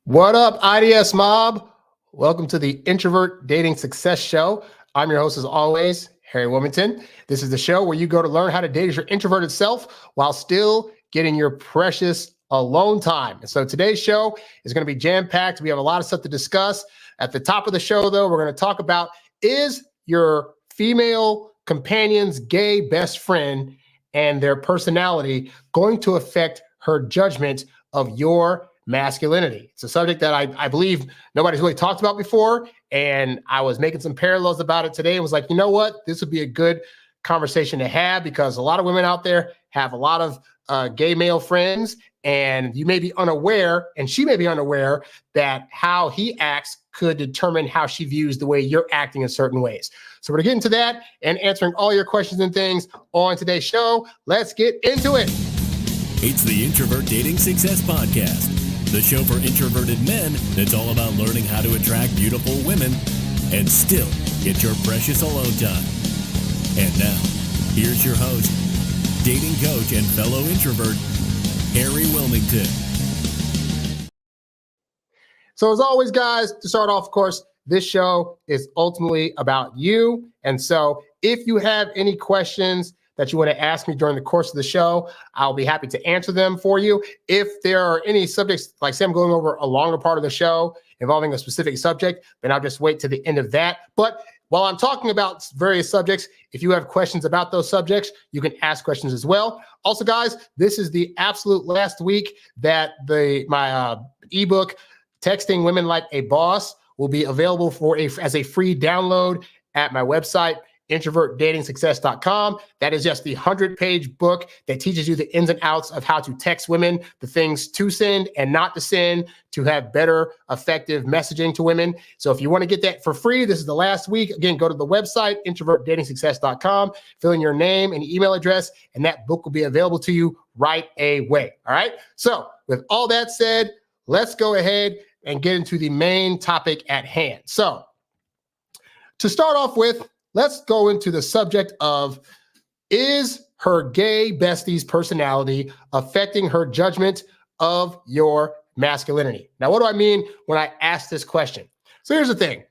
What up, IDS Mob? Welcome to the Introvert Dating Success Show. I'm your host, as always, Harry Wilmington. This is the show where you go to learn how to date as your introverted self while still getting your precious alone time. And so today's show is going to be jam-packed. We have a lot of stuff to discuss. At the top of the show, though, we're going to talk about, is your female companion's gay best friend and their personality going to affect her judgment of your masculinity? It's a subject that I believe nobody's really talked about before. And I was making some parallels about it today and was like, you know what? This would be a good conversation to have because a lot of women out there have a lot of gay male friends, and you may be unaware, and she may be unaware, that how he acts could determine how she views the way you're acting in certain ways. So we're going to get into that and answering all your questions and things on today's show. Let's get into it. It's the Introvert Dating Success Podcast, the show for introverted men that's all about learning how to attract beautiful women and still get your precious alone time. And now, here's your host, dating coach and fellow introvert, Harry Wilmington. So as always, guys, to start off, of course, this show is ultimately about you. And so if you have any questions that you want to ask me during the course of the show, I'll be happy to answer them for you. If there are any subjects, like say I'm going over a longer part of the show involving a specific subject, then I'll just wait to the end of that. But while I'm talking about various subjects, if you have questions about those subjects, you can ask questions as well. Also, guys, this is the absolute last week that my ebook, Texting Women Like a Boss, will be available as a free download at my website, introvertdatingsuccess.com. That is just the 100-page book that teaches you the ins and outs of how to text women, the things to send and not to send, to have better, effective messaging to women. So if you want to get that for free, this is the last week. Again, go to the website, introvertdatingsuccess.com, fill in your name and email address, and that book will be available to you right away. All right. So with all that said, let's go ahead and get into the main topic at hand. So to start off with, let's go into the subject of, is her gay bestie's personality affecting her judgment of your masculinity? Now, what do I mean when I ask this question? So here's the thing.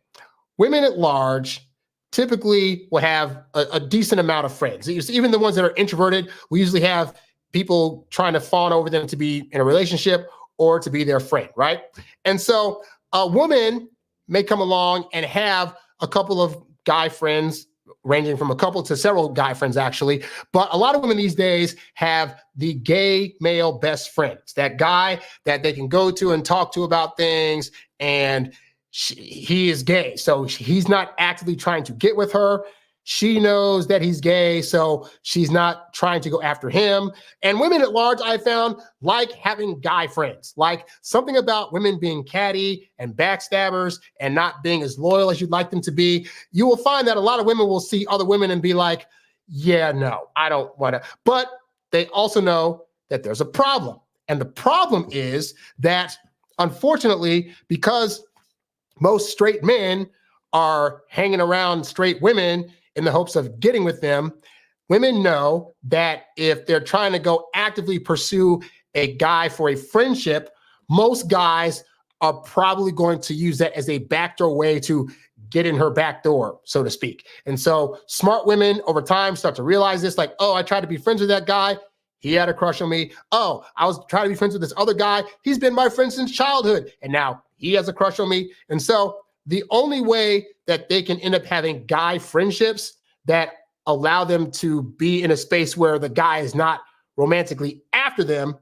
Women at large typically will have a decent amount of friends. Even the ones that are introverted, we usually have people trying to fawn over them to be in a relationship or to be their friend, right? And so a woman may come along and have a couple of guy friends, ranging from a couple to several guy friends, actually. But a lot of women these days have the gay male best friends, that guy that they can go to and talk to about things. And he is gay, so he's not actively trying to get with her. She knows that he's gay, so she's not trying to go after him. And women at large, I found, like having guy friends, like something about women being catty and backstabbers and not being as loyal as you'd like them to be. You will find that a lot of women will see other women and be like, yeah, no, I don't want to. But they also know that there's a problem. And the problem is that, unfortunately, because most straight men are hanging around straight women in the hopes of getting with them, women know that if they're trying to go actively pursue a guy for a friendship, most guys are probably going to use that as a backdoor way to get in her back door, so to speak. And so smart women over time start to realize this, like, oh, I tried to be friends with that guy. He had a crush on me. Oh, I was trying to be friends with this other guy. He's been my friend since childhood, and now he has a crush on me. And so the only way that they can end up having guy friendships that allow them to be in a space where the guy is not romantically after them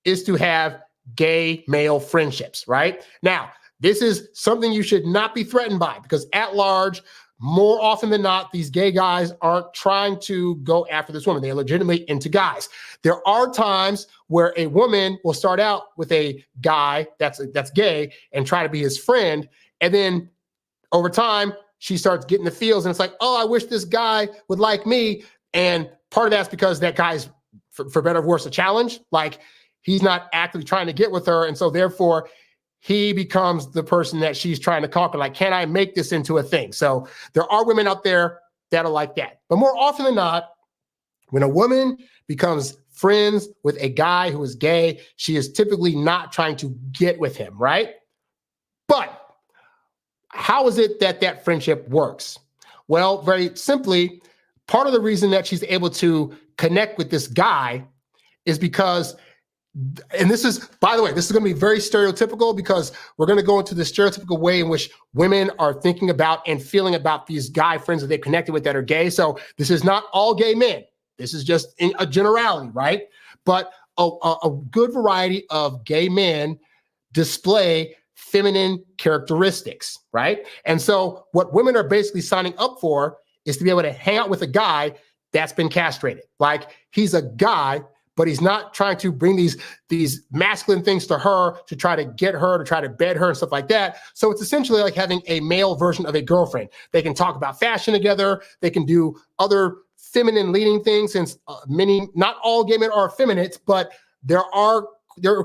is to have gay male friendships, right? Now, this is something you should not be threatened by, because at large, more often than not, these gay guys aren't trying to go after this woman. They're legitimately into guys. There are times where a woman will start out with a guy that's gay and try to be his friend. And then over time, she starts getting the feels, and it's like, oh, I wish this guy would like me. And part of that's because that guy's, for better or worse, a challenge. Like, he's not actively trying to get with her. And so therefore, he becomes the person that she's trying to conquer. Like, can I make this into a thing? So there are women out there that are like that. But more often than not, when a woman becomes friends with a guy who is gay, she is typically not trying to get with him, right? how is it that that friendship works? Well, very simply, part of the reason that she's able to connect with this guy is because, and this is, by the way, this is going to be very stereotypical because we're going to go into the stereotypical way in which women are thinking about and feeling about these guy friends that they've connected with that are gay. So this is not all gay men. This is just in a generality, right? But a good variety of gay men display feminine characteristics, right? And so what women are basically signing up for is to be able to hang out with a guy that's been castrated. Like, he's a guy, but he's not trying to bring these masculine things to her to try to get her, to try to bed her and stuff like that. So it's essentially like having a male version of a girlfriend. They can talk about fashion together. They can do other feminine leading things, since not all gay men are effeminate, but there are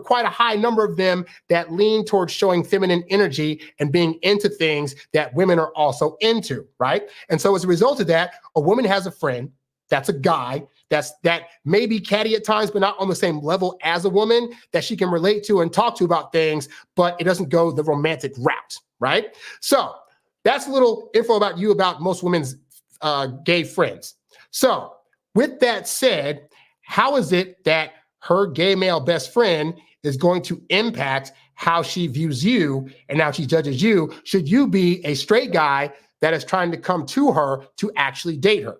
quite a high number of them that lean towards showing feminine energy and being into things that women are also into, right? And so as a result of that, a woman has a friend that's a guy that may be catty at times, but not on the same level as a woman, that she can relate to and talk to about things, but it doesn't go the romantic route, right? So that's a little info about you, about most women's gay friends. So with that said, how is it that her gay male best friend is going to impact how she views you and how she judges you, should you be a straight guy that is trying to come to her to actually date her?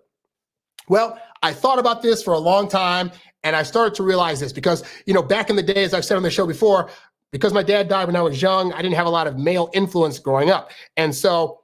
Well, I thought about this for a long time, and I started to realize this because, back in the day, as I've said on the show before, because my dad died when I was young, I didn't have a lot of male influence growing up. And so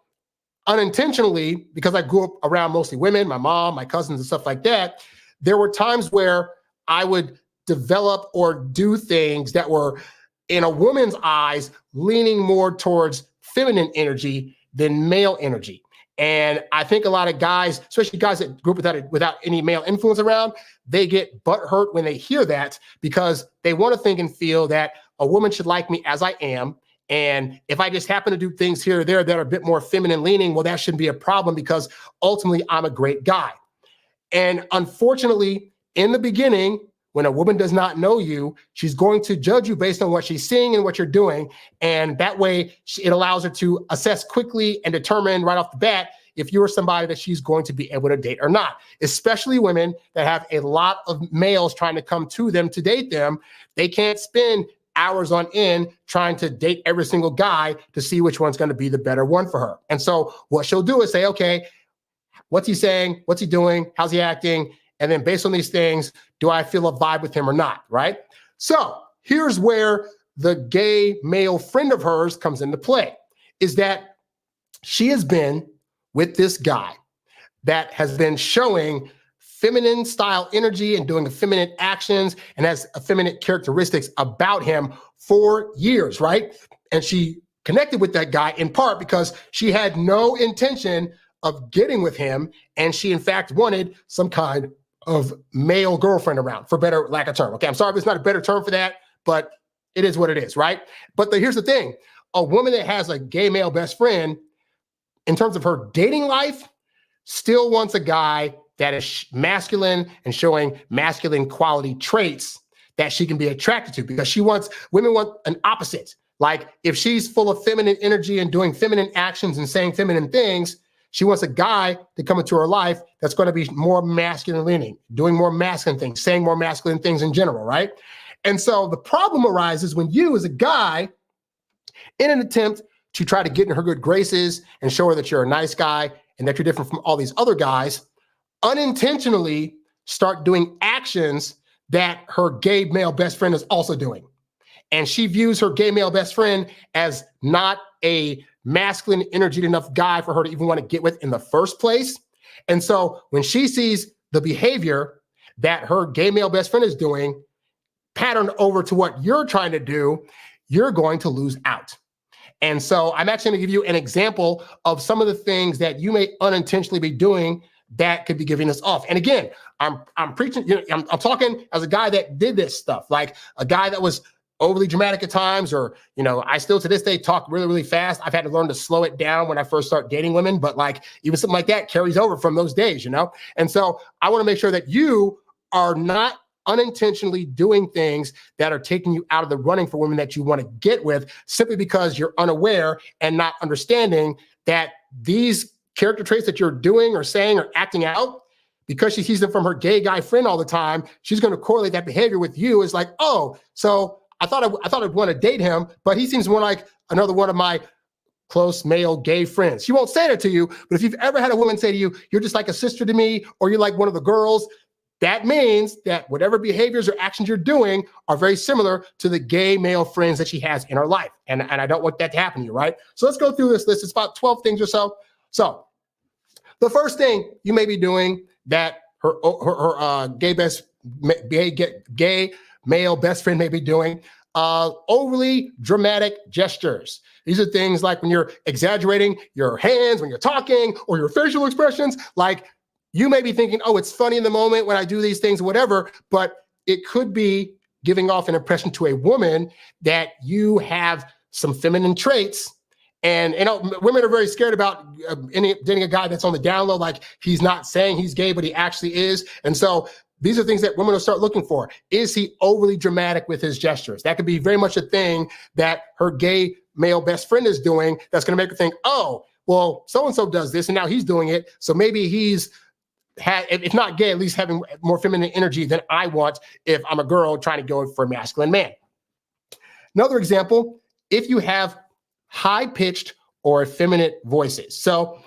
unintentionally, because I grew up around mostly women, my mom, my cousins and stuff like that, there were times where I would develop or do things that were, in a woman's eyes, leaning more towards feminine energy than male energy. And I think a lot of guys, especially guys that grew up without any male influence around, they get butthurt when they hear that, because they want to think and feel that a woman should like me as I am. And if I just happen to do things here or there that are a bit more feminine leaning, well, that shouldn't be a problem because ultimately I'm a great guy. And unfortunately, in the beginning, when a woman does not know you, she's going to judge you based on what she's seeing and what you're doing. And that way it allows her to assess quickly and determine right off the bat if you're somebody that she's going to be able to date or not, especially women that have a lot of males trying to come to them to date them. They can't spend hours on end trying to date every single guy to see which one's going to be the better one for her. And so what she'll do is say, okay, what's he saying? What's he doing? How's he acting? And then based on these things, do I feel a vibe with him or not, right? So here's where the gay male friend of hers comes into play, is that she has been with this guy that has been showing feminine style energy and doing effeminate actions and has effeminate characteristics about him for years, right? And she connected with that guy in part because she had no intention of getting with him. And she, in fact, wanted some kind of male girlfriend around, for better lack of term. Okay, I'm sorry if it's not a better term for that, but it is what it is, right? But here's the thing. A woman that has a gay male best friend, in terms of her dating life, still wants a guy that is masculine and showing masculine quality traits that she can be attracted to, because women want an opposite. Like, if she's full of feminine energy and doing feminine actions and saying feminine things, she wants a guy to come into her life that's going to be more masculine leaning, doing more masculine things, saying more masculine things in general, right? And so the problem arises when you, as a guy, in an attempt to try to get in her good graces and show her that you're a nice guy and that you're different from all these other guys, unintentionally start doing actions that her gay male best friend is also doing. And she views her gay male best friend as not a masculine energied enough guy for her to even want to get with in the first place. And so when she sees the behavior that her gay male best friend is doing patterned over to what you're trying to do, you're going to lose out. And so I'm actually going to give you an example of some of the things that you may unintentionally be doing that could be giving us off. And again, I'm preaching, I'm talking as a guy that did this stuff, like a guy that was overly dramatic at times, or, I still to this day talk really, really fast. I've had to learn to slow it down when I first start dating women, but like even something like that carries over from those days, And so I want to make sure that you are not unintentionally doing things that are taking you out of the running for women that you want to get with, simply because you're unaware and not understanding that these character traits that you're doing or saying or acting out, because she sees them from her gay guy friend all the time, she's going to correlate that behavior with you as like, oh, so I thought I'd want to date him, but he seems more like another one of my close male gay friends. She won't say that to you, but if you've ever had a woman say to you, you're just like a sister to me, or you're like one of the girls, that means that whatever behaviors or actions you're doing are very similar to the gay male friends that she has in her life. And I don't want that to happen to you, right? So let's go through this list. It's about 12 things or so. So the first thing you may be doing that her gay male best friend may be doing, overly dramatic gestures. These are things like when you're exaggerating your hands, when you're talking, or your facial expressions. Like, you may be thinking, oh, it's funny in the moment when I do these things, whatever, but it could be giving off an impression to a woman that you have some feminine traits. And, women are very scared about dating a guy that's on the down low, like he's not saying he's gay, but he actually is. And so these are things that women will start looking for. Is he overly dramatic with his gestures? That could be very much a thing that her gay male best friend is doing that's going to make her think, oh, well, so-and-so does this and now he's doing it. So maybe he's if not gay, at least having more feminine energy than I want if I'm a girl trying to go for a masculine man. Another example, if you have high-pitched or effeminate voices. So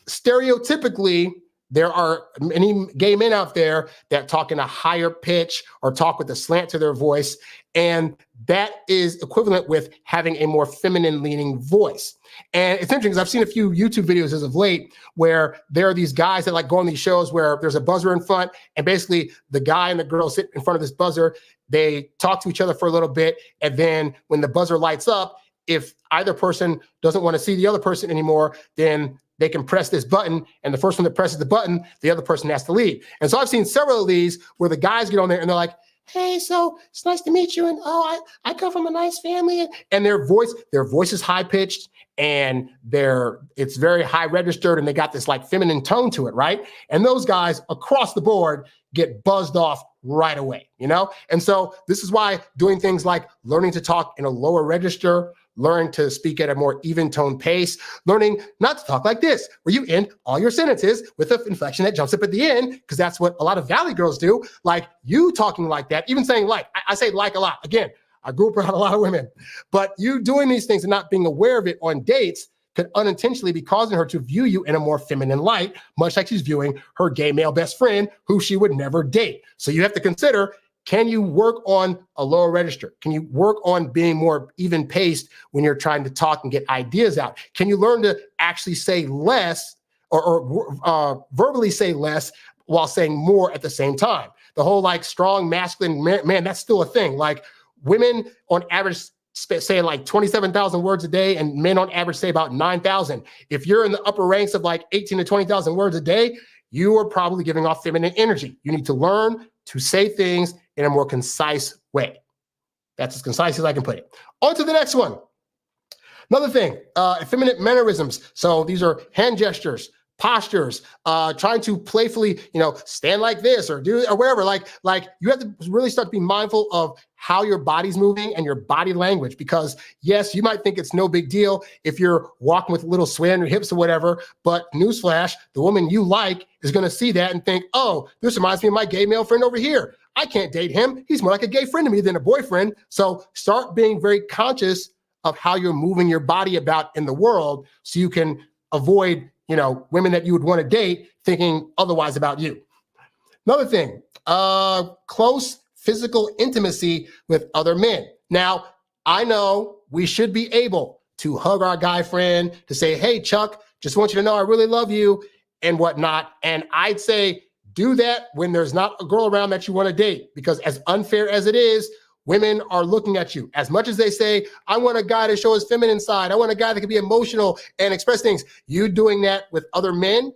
stereotypically, there are many gay men out there that talk in a higher pitch or talk with a slant to their voice, and that is equivalent with having a more feminine leaning voice. And it's interesting because I've seen a few YouTube videos as of late where there are these guys that like go on these shows where there's a buzzer in front, and basically the guy and the girl sit in front of this buzzer, they talk to each other for a little bit, and then when the buzzer lights up, if either person doesn't want to see the other person anymore, then they can press this button, and the first one that presses the button, the other person has to leave. And so I've seen several of these where the guys get on there and they're like, hey, so it's nice to meet you. And I come from a nice family. And their voice is high pitched, and it's very high registered, and they got this like feminine tone to it, right? And those guys across the board get buzzed off right away, And so this is why doing things like learning to talk in a lower register, learn to speak at a more even tone pace, learning not to talk like this, where you end all your sentences with an inflection that jumps up at the end, because that's what a lot of Valley girls do. Like you talking like that, even saying like, I say like a lot. Again, I grew up around a lot of women, but you doing these things and not being aware of it on dates could unintentionally be causing her to view you in a more feminine light, much like she's viewing her gay male best friend who she would never date. So you have to consider, can you work on a lower register? Can you work on being more even paced when you're trying to talk and get ideas out? Can you learn to actually say less or verbally say less while saying more at the same time? The whole like strong masculine man, that's still a thing. Like women on average say like 27,000 words a day, and men on average say about 9,000. If you're in the upper ranks of like 18 to 20,000 words a day, you are probably giving off feminine energy. You need to learn to say things in a more concise way. That's as concise as I can put it. On to the next one. Another thing, effeminate mannerisms. So these are hand gestures, postures, trying to playfully, stand like this or do or whatever. Like you have to really start to be mindful of how your body's moving and your body language, because yes, you might think it's no big deal if you're walking with a little sway on your hips or whatever, but newsflash, the woman you like is going to see that and think, oh, this reminds me of my gay male friend over here. I can't date him. He's more like a gay friend to me than a boyfriend. So start being very conscious of how you're moving your body about in the world so you can avoid, women that you would want to date thinking otherwise about you. Another thing, close physical intimacy with other men. Now, I know we should be able to hug our guy friend, to say, hey, Chuck, just want you to know I really love you and whatnot. And I'd say do that when there's not a girl around that you want to date, because as unfair as it is, women are looking at you. As much as they say, I want a guy to show his feminine side, I want a guy that can be emotional and express things, you doing that with other men,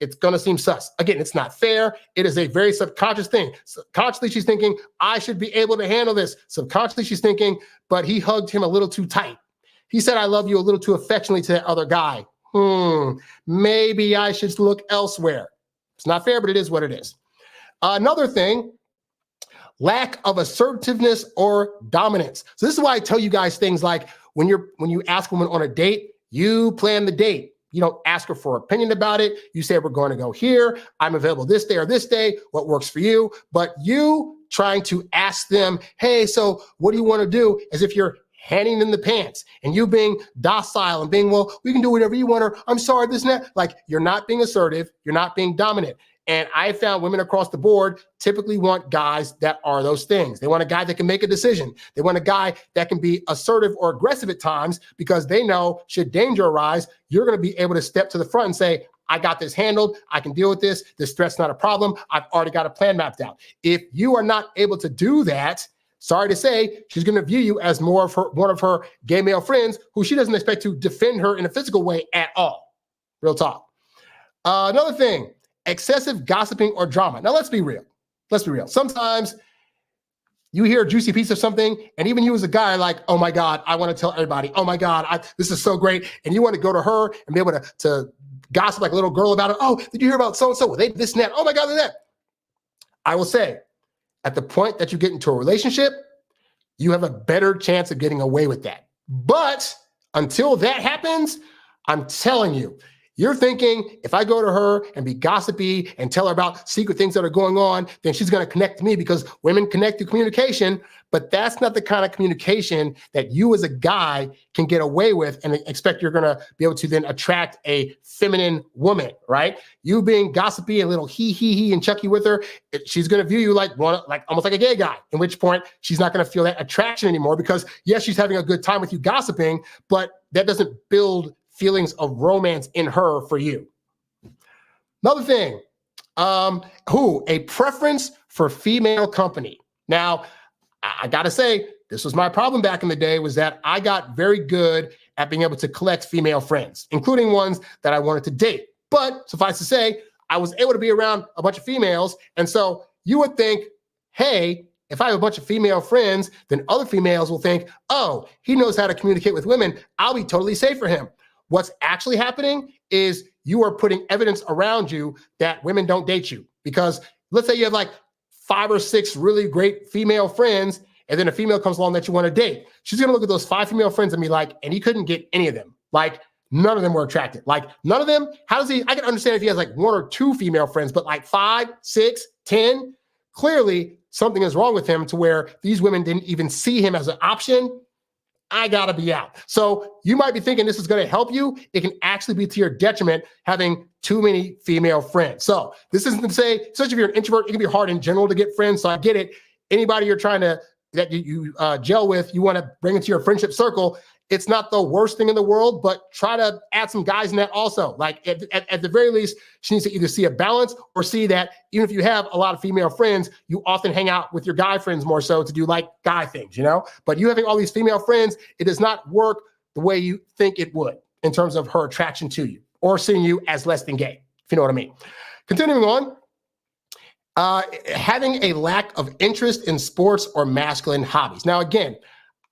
it's going to seem sus. Again, it's not fair. It is a very subconscious thing. Consciously, she's thinking, I should be able to handle this. Subconsciously, she's thinking, but he hugged him a little too tight. He said, I love you a little too affectionately to that other guy. Maybe I should look elsewhere. It's not fair, but it is what it is. Another thing, lack of assertiveness or dominance. So this is why I tell you guys things like when you ask a woman on a date, you plan the date. You don't ask her for opinion about it. You say, we're going to go here. I'm available this day or this day. What works for you? But you trying to ask them, hey, so what do you want to do? As if you're handing them the pants and you being docile and being, well, we can do whatever you want, or I'm sorry, this and that. Like, you're not being assertive. You're not being dominant. And I found women across the board typically want guys that are those things. They want a guy that can make a decision. They want a guy that can be assertive or aggressive at times because they know should danger arise, you're going to be able to step to the front and say, I got this handled. I can deal with this. This threat's not a problem. I've already got a plan mapped out. If you are not able to do that, sorry to say, she's going to view you as more of one of her gay male friends who she doesn't expect to defend her in a physical way at all. Real talk. Another thing. Excessive gossiping or drama. Now, let's be real. Sometimes you hear a juicy piece of something, and even you as a guy, like, oh my God, I want to tell everybody. Oh my God, this is so great. And you want to go to her and be able to gossip like a little girl about it. Oh, did you hear about so-and-so? Well, they this and that. Oh my God, they're that. I will say, at the point that you get into a relationship, you have a better chance of getting away with that. But until that happens, I'm telling you, you're thinking, if I go to her and be gossipy and tell her about secret things that are going on, then she's going to connect to me because women connect through communication. But that's not the kind of communication that you as a guy can get away with and expect you're going to be able to then attract a feminine woman, right? You being gossipy and little he and chucky with her, she's going to view you like almost like a gay guy, in which point she's not going to feel that attraction anymore because, yes, she's having a good time with you gossiping, but that doesn't build feelings of romance in her for you. Another thing, a preference for female company. Now, I gotta say, this was my problem back in the day, was that I got very good at being able to collect female friends, including ones that I wanted to date. But suffice to say, I was able to be around a bunch of females. And so you would think, hey, if I have a bunch of female friends, then other females will think, oh, he knows how to communicate with women. I'll be totally safe for him. What's actually happening is you are putting evidence around you that women don't date you. Because let's say you have like 5 or 6 really great female friends, and then a female comes along that you want to date. She's going to look at those 5 female friends and be like, and he couldn't get any of them. Like, none of them were attracted. Like, none of them. I can understand if he has like 1 or 2 female friends, but like 5, 6, 10, clearly something is wrong with him to where these women didn't even see him as an option. I gotta be out. So you might be thinking this is going to help you. It can actually be to your detriment having too many female friends. So this isn't to say, especially if you're an introvert, it can be hard in general to get friends. So I get it. Anybody you're trying to, that you gel with, you want to bring into your friendship circle. It's not the worst thing in the world, but try to add some guys in that also. Like at the very least, she needs to either see a balance or see that even if you have a lot of female friends, you often hang out with your guy friends more so to do like guy things, you know? But you having all these female friends, it does not work the way you think it would in terms of her attraction to you or seeing you as less than gay, if you know what I mean. Continuing on, having a lack of interest in sports or masculine hobbies. Now, again,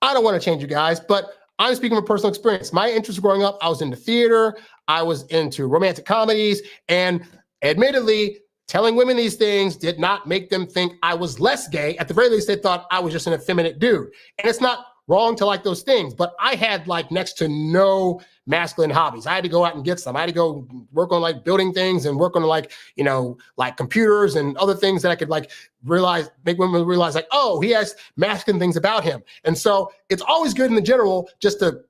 I don't want to change you guys, but I'm speaking from personal experience. My interest growing up, I was into theater, I was into romantic comedies, and admittedly, telling women these things did not make them think I was less gay. At the very least, they thought I was just an effeminate dude. And it's not wrong to like those things, but I had like next to no masculine hobbies. I had to go out and get some. I had to go work on like building things and work on like, you know, like computers and other things that I could like make women realize like, oh, he has masculine things about him. And so it's always good in the general just to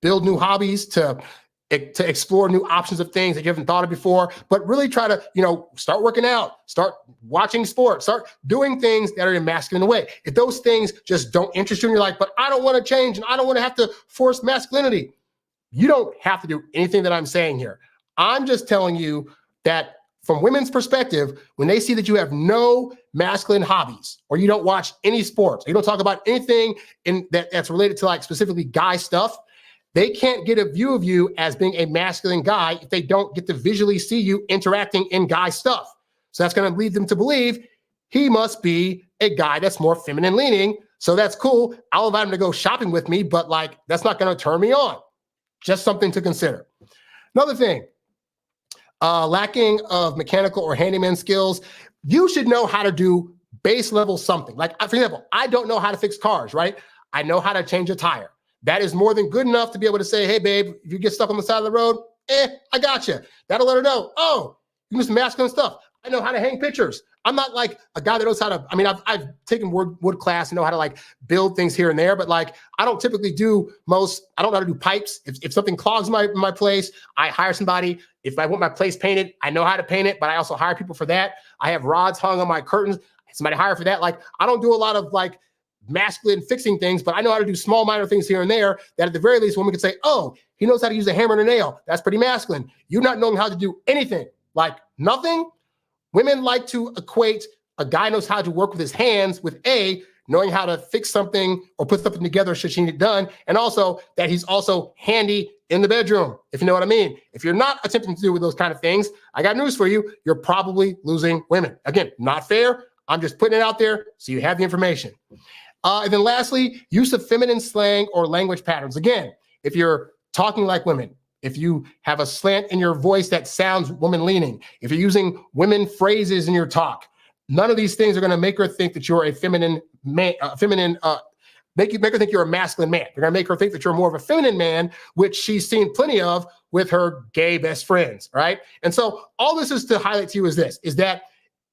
build new hobbies, to explore new options of things that you haven't thought of before, but really try to, you know, start working out, start watching sports, start doing things that are in masculine way. If those things just don't interest you and you're like, but I don't want to change and I don't want to have to force masculinity, you don't have to do anything that I'm saying here. I'm just telling you that from women's perspective, when they see that you have no masculine hobbies or you don't watch any sports, or you don't talk about anything that's related to like specifically guy stuff, they can't get a view of you as being a masculine guy if they don't get to visually see you interacting in guy stuff. So that's going to lead them to believe he must be a guy that's more feminine leaning. So that's cool. I'll invite him to go shopping with me, but like, that's not going to turn me on. Just something to consider. Another thing, lacking of mechanical or handyman skills. You should know how to do base level something. Like, for example, I don't know how to fix cars, right? I know how to change a tire. That is more than good enough to be able to say, hey, babe, if you get stuck on the side of the road, I got you. That'll let her know, oh, you do some masculine stuff. I know how to hang pictures. I'm not like a guy that knows how to, I mean, I've taken wood class and know how to like build things here and there, but like, I don't typically do I don't know how to do pipes. If something clogs my place, I hire somebody. If I want my place painted, I know how to paint it, but I also hire people for that. I have rods hung on my curtains. Somebody hire for that. Like, I don't do a lot of like masculine fixing things, but I know how to do small minor things here and there that at the very least women can say, oh, he knows how to use a hammer and a nail. That's pretty masculine. You not knowing how to do anything, like nothing. Women like to equate a guy knows how to work with his hands with knowing how to fix something or put something together should she need it done, and also that he's also handy in the bedroom, if you know what I mean. If you're not attempting to do with those kind of things, I got news for you. You're probably losing women. Again, not fair. I'm just putting it out there so you have the information. And then lastly, use of feminine slang or language patterns. Again, if you're talking like women, if you have a slant in your voice that sounds woman-leaning, if you're using women phrases in your talk, none of these things are going to make her think that you're a feminine man, make her think you're a masculine man. They're going to make her think that you're more of a feminine man, which she's seen plenty of with her gay best friends, right? And so all this is to highlight to you is that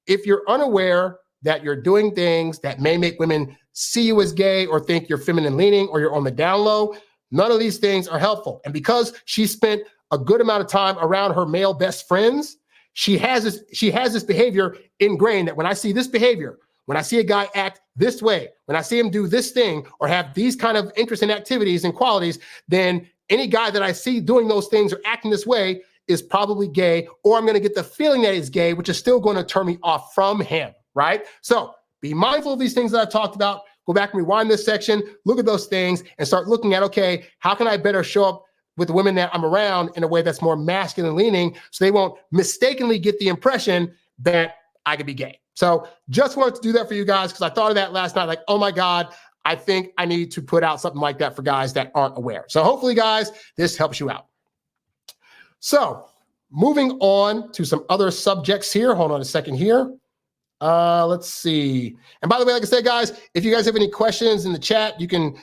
if you're unaware that you're doing things that may make women see you as gay or think you're feminine leaning or you're on the down low, none of these things are helpful. And because she spent a good amount of time around her male best friends, she has this behavior ingrained that when I see this behavior, when I see a guy act this way, when I see him do this thing or have these kind of interests and activities and qualities, then any guy that I see doing those things or acting this way is probably gay, or I'm going to get the feeling that he's gay, which is still going to turn me off from him, right? So be mindful of these things that I've talked about. Go back and rewind this section, look at those things and start looking at, okay, how can I better show up with the women that I'm around in a way that's more masculine leaning so they won't mistakenly get the impression that I could be gay. So just wanted to do that for you guys because I thought of that last night, like, oh my God, I think I need to put out something like that for guys that aren't aware. So hopefully, guys, this helps you out. So moving on to some other subjects here. Hold on a second here. Let's see. And by the way, like I said, guys, if you guys have any questions in the chat, you can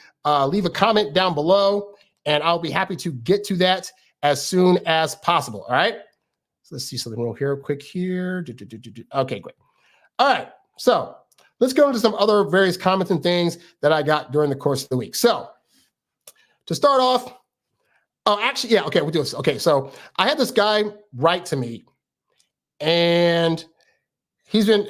leave a comment down below and I'll be happy to get to that as soon as possible. All right. So let's see something real here, quick here. Okay, great. All right. So let's go into some other various comments and things that I got during the course of the week. So to start off, we'll do this. Okay. So I had this guy write to me and he's been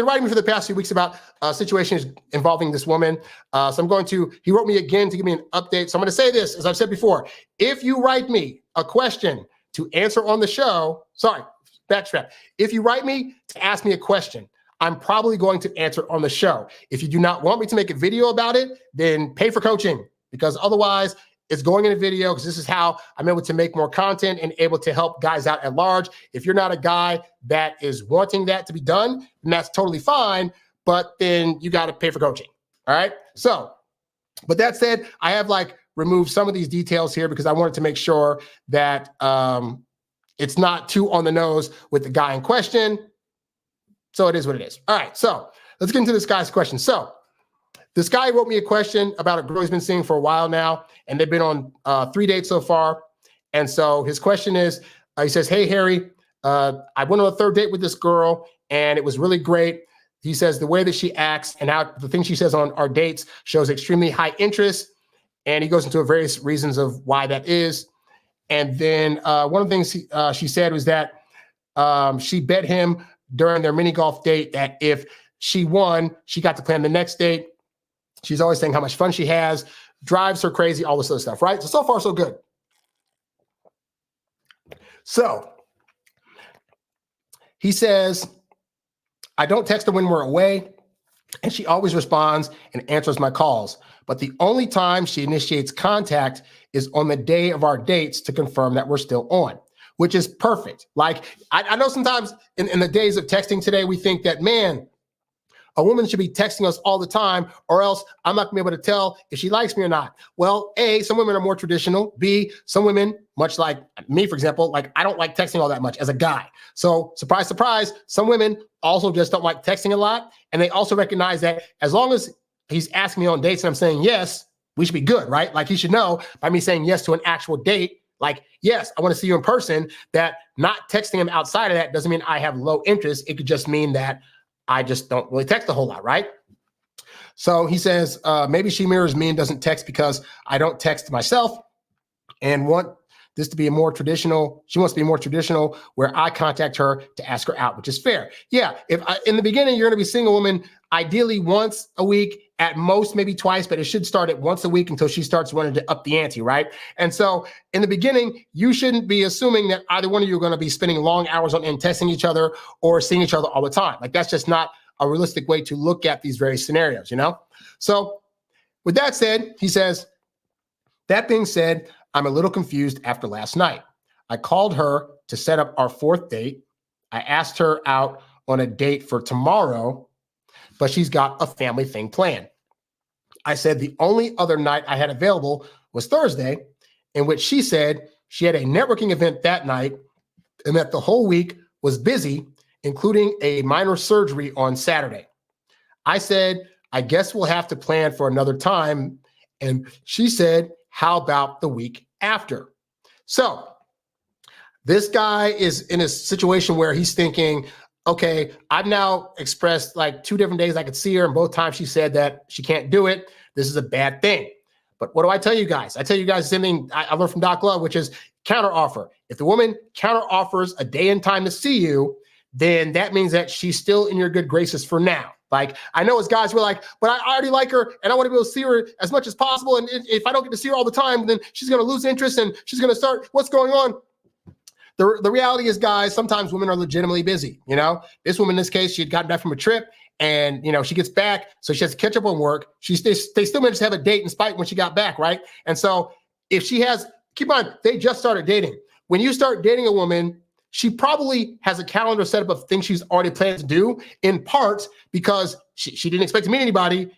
writing me for the past few weeks about situations involving this woman. He wrote me again to give me an update. So I'm going to say this, as I've said before, if you write me a question to answer on the show, backstrap. If you write me to ask me a question, I'm probably going to answer on the show. If you do not want me to make a video about it, then pay for coaching because otherwise it's going in a video because this is how I'm able to make more content and able to help guys out at large. If you're not a guy that is wanting that to be done, then that's totally fine, but then you got to pay for coaching. All right. So, but that said, I have removed some of these details here because I wanted to make sure that it's not too on the nose with the guy in question. So it is what it is. All right. So let's get into this guy's question. So this guy wrote me a question about a girl he's been seeing for a while now, and they've been on 3 dates so far. And so his question is, he says, hey, Harry, I went on a 3rd date with this girl, and it was really great. He says the way that she acts and how the things she says on our dates shows extremely high interest. And he goes into various reasons of why that is. And then one of the things she said was that she bet him during their mini golf date that if she won, she got to plan the next date. She's always saying how much fun she has, drives her crazy, all this other stuff, right? So far, so good. So he says, I don't text her when we're away, and she always responds and answers my calls. But the only time she initiates contact is on the day of our dates to confirm that we're still on, which is perfect. I know sometimes in the days of texting today, we think that, man, A woman should be texting us all the time, or else I'm not gonna be able to tell if she likes me or not. Well, A, some women are more traditional. B, some women, much like me, for example, like I don't like texting all that much as a guy. So surprise, surprise, some women also just don't like texting a lot. And they also recognize that as long as he's asking me on dates and I'm saying yes, we should be good, right? Like he should know by me saying yes to an actual date, like, yes, I want to see you in person, that not texting him outside of that doesn't mean I have low interest. It could just mean that I just don't really text a whole lot, right? So he says, maybe she mirrors me and doesn't text because I don't text myself and want this to be a more traditional. She wants to be more traditional where I contact her to ask her out, which is fair. Yeah, in the beginning, you're going to be seeing a woman ideally once a week, at most maybe twice, but it should start at once a week until she starts wanting to up the ante, right? And so in the beginning, you shouldn't be assuming that either one of you are going to be spending long hours on end testing each other or seeing each other all the time. Like that's just not a realistic way to look at these various scenarios, you know? So with that said, he says, that being said, I'm a little confused after last night. I called her to set up our fourth date. I asked her out on a date for tomorrow, but she's got a family thing planned. I said the only other night I had available was Thursday, in which she said she had a networking event that night and that the whole week was busy, including a minor surgery on Saturday. I said, I guess we'll have to plan for another time. And she said, how about the week after? So this guy is in a situation where he's thinking, okay, I've now expressed like 2 different days I could see her, and both times she said that she can't do it. This is a bad thing. But what do I tell you guys? I tell you guys something I learned from Doc Love, which is counteroffer. If the woman counteroffers a day and time to see you, then that means that she's still in your good graces for now. Like, I know as guys, we're like, but I already like her and I want to be able to see her as much as possible. And if I don't get to see her all the time, then she's going to lose interest and she's going to start, what's going on? The reality is, guys, sometimes women are legitimately busy. You know, this woman in this case, she had gotten back from a trip and, you know, she gets back. So she has to catch up on work. They still managed to have a date in spite when she got back. Right. And so if she has, keep in mind, they just started dating. When you start dating a woman, she probably has a calendar set up of things she's already planned to do, in part because she didn't expect to meet anybody.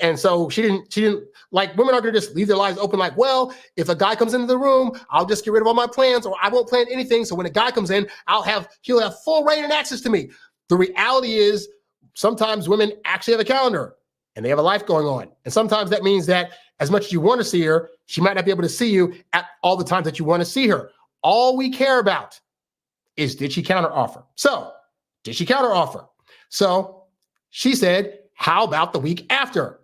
And so she didn't like, women are going to just leave their lives open. Like, well, if a guy comes into the room, I'll just get rid of all my plans, or I won't plan anything. So when a guy comes in, he'll have full reign and access to me. The reality is sometimes women actually have a calendar and they have a life going on. And sometimes that means that as much as you want to see her, she might not be able to see you at all the times that you want to see her. All we care about is, did she counteroffer? So did she counteroffer? So she said, how about the week after?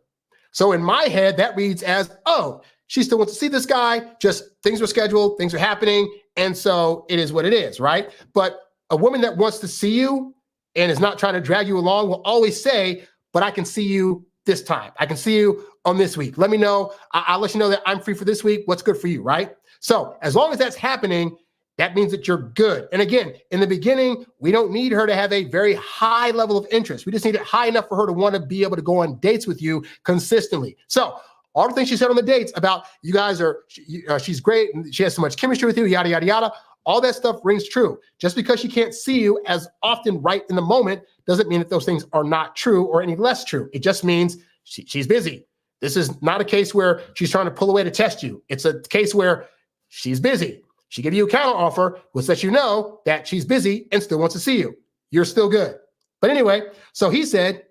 So in my head, that reads as, oh, she still wants to see this guy, just things were scheduled, things are happening, and so it is what it is, right? But a woman that wants to see you and is not trying to drag you along will always say, but I can see you this time. I can see you on this week. Let me know. I'll let you know that I'm free for this week. What's good for you, right? So as long as that's happening, that means that you're good. And again, in the beginning, we don't need her to have a very high level of interest. We just need it high enough for her to want to be able to go on dates with you consistently. So all the things she said on the dates about you guys she's great and she has so much chemistry with you, yada, yada, yada. All that stuff rings true. Just because she can't see you as often right in the moment doesn't mean that those things are not true or any less true. It just means she's busy. This is not a case where she's trying to pull away to test you. It's a case where she's busy. She gave you a counter offer, which lets you know that she's busy and still wants to see you. You're still good. But anyway, so he said,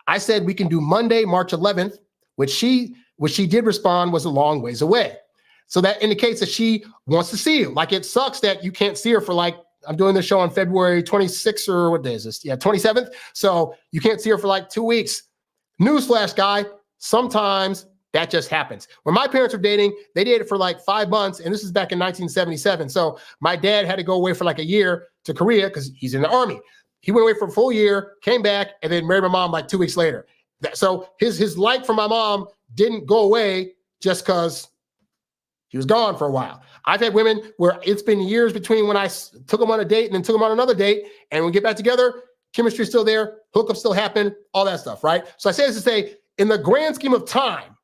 I said we can do Monday, March 11th, which she did respond was a long ways away. So that indicates that she wants to see you. Like, it sucks that you can't see her for, like, I'm doing this show on February 26th, or what day is this? Yeah, 27th. So you can't see her for like 2 weeks. Newsflash, guy, sometimes that just happens. When my parents were dating, they dated for like 5 months, and this is back in 1977. So my dad had to go away for like a year to Korea because he's in the Army. He went away for a full year, came back, and then married my mom like 2 weeks later. So his like for my mom didn't go away just because he was gone for a while. I've had women where it's been years between when I took them on a date and then took them on another date, and we get back together, chemistry's still there, hookups still happen, all that stuff, right? So I say this to say, in the grand scheme of time,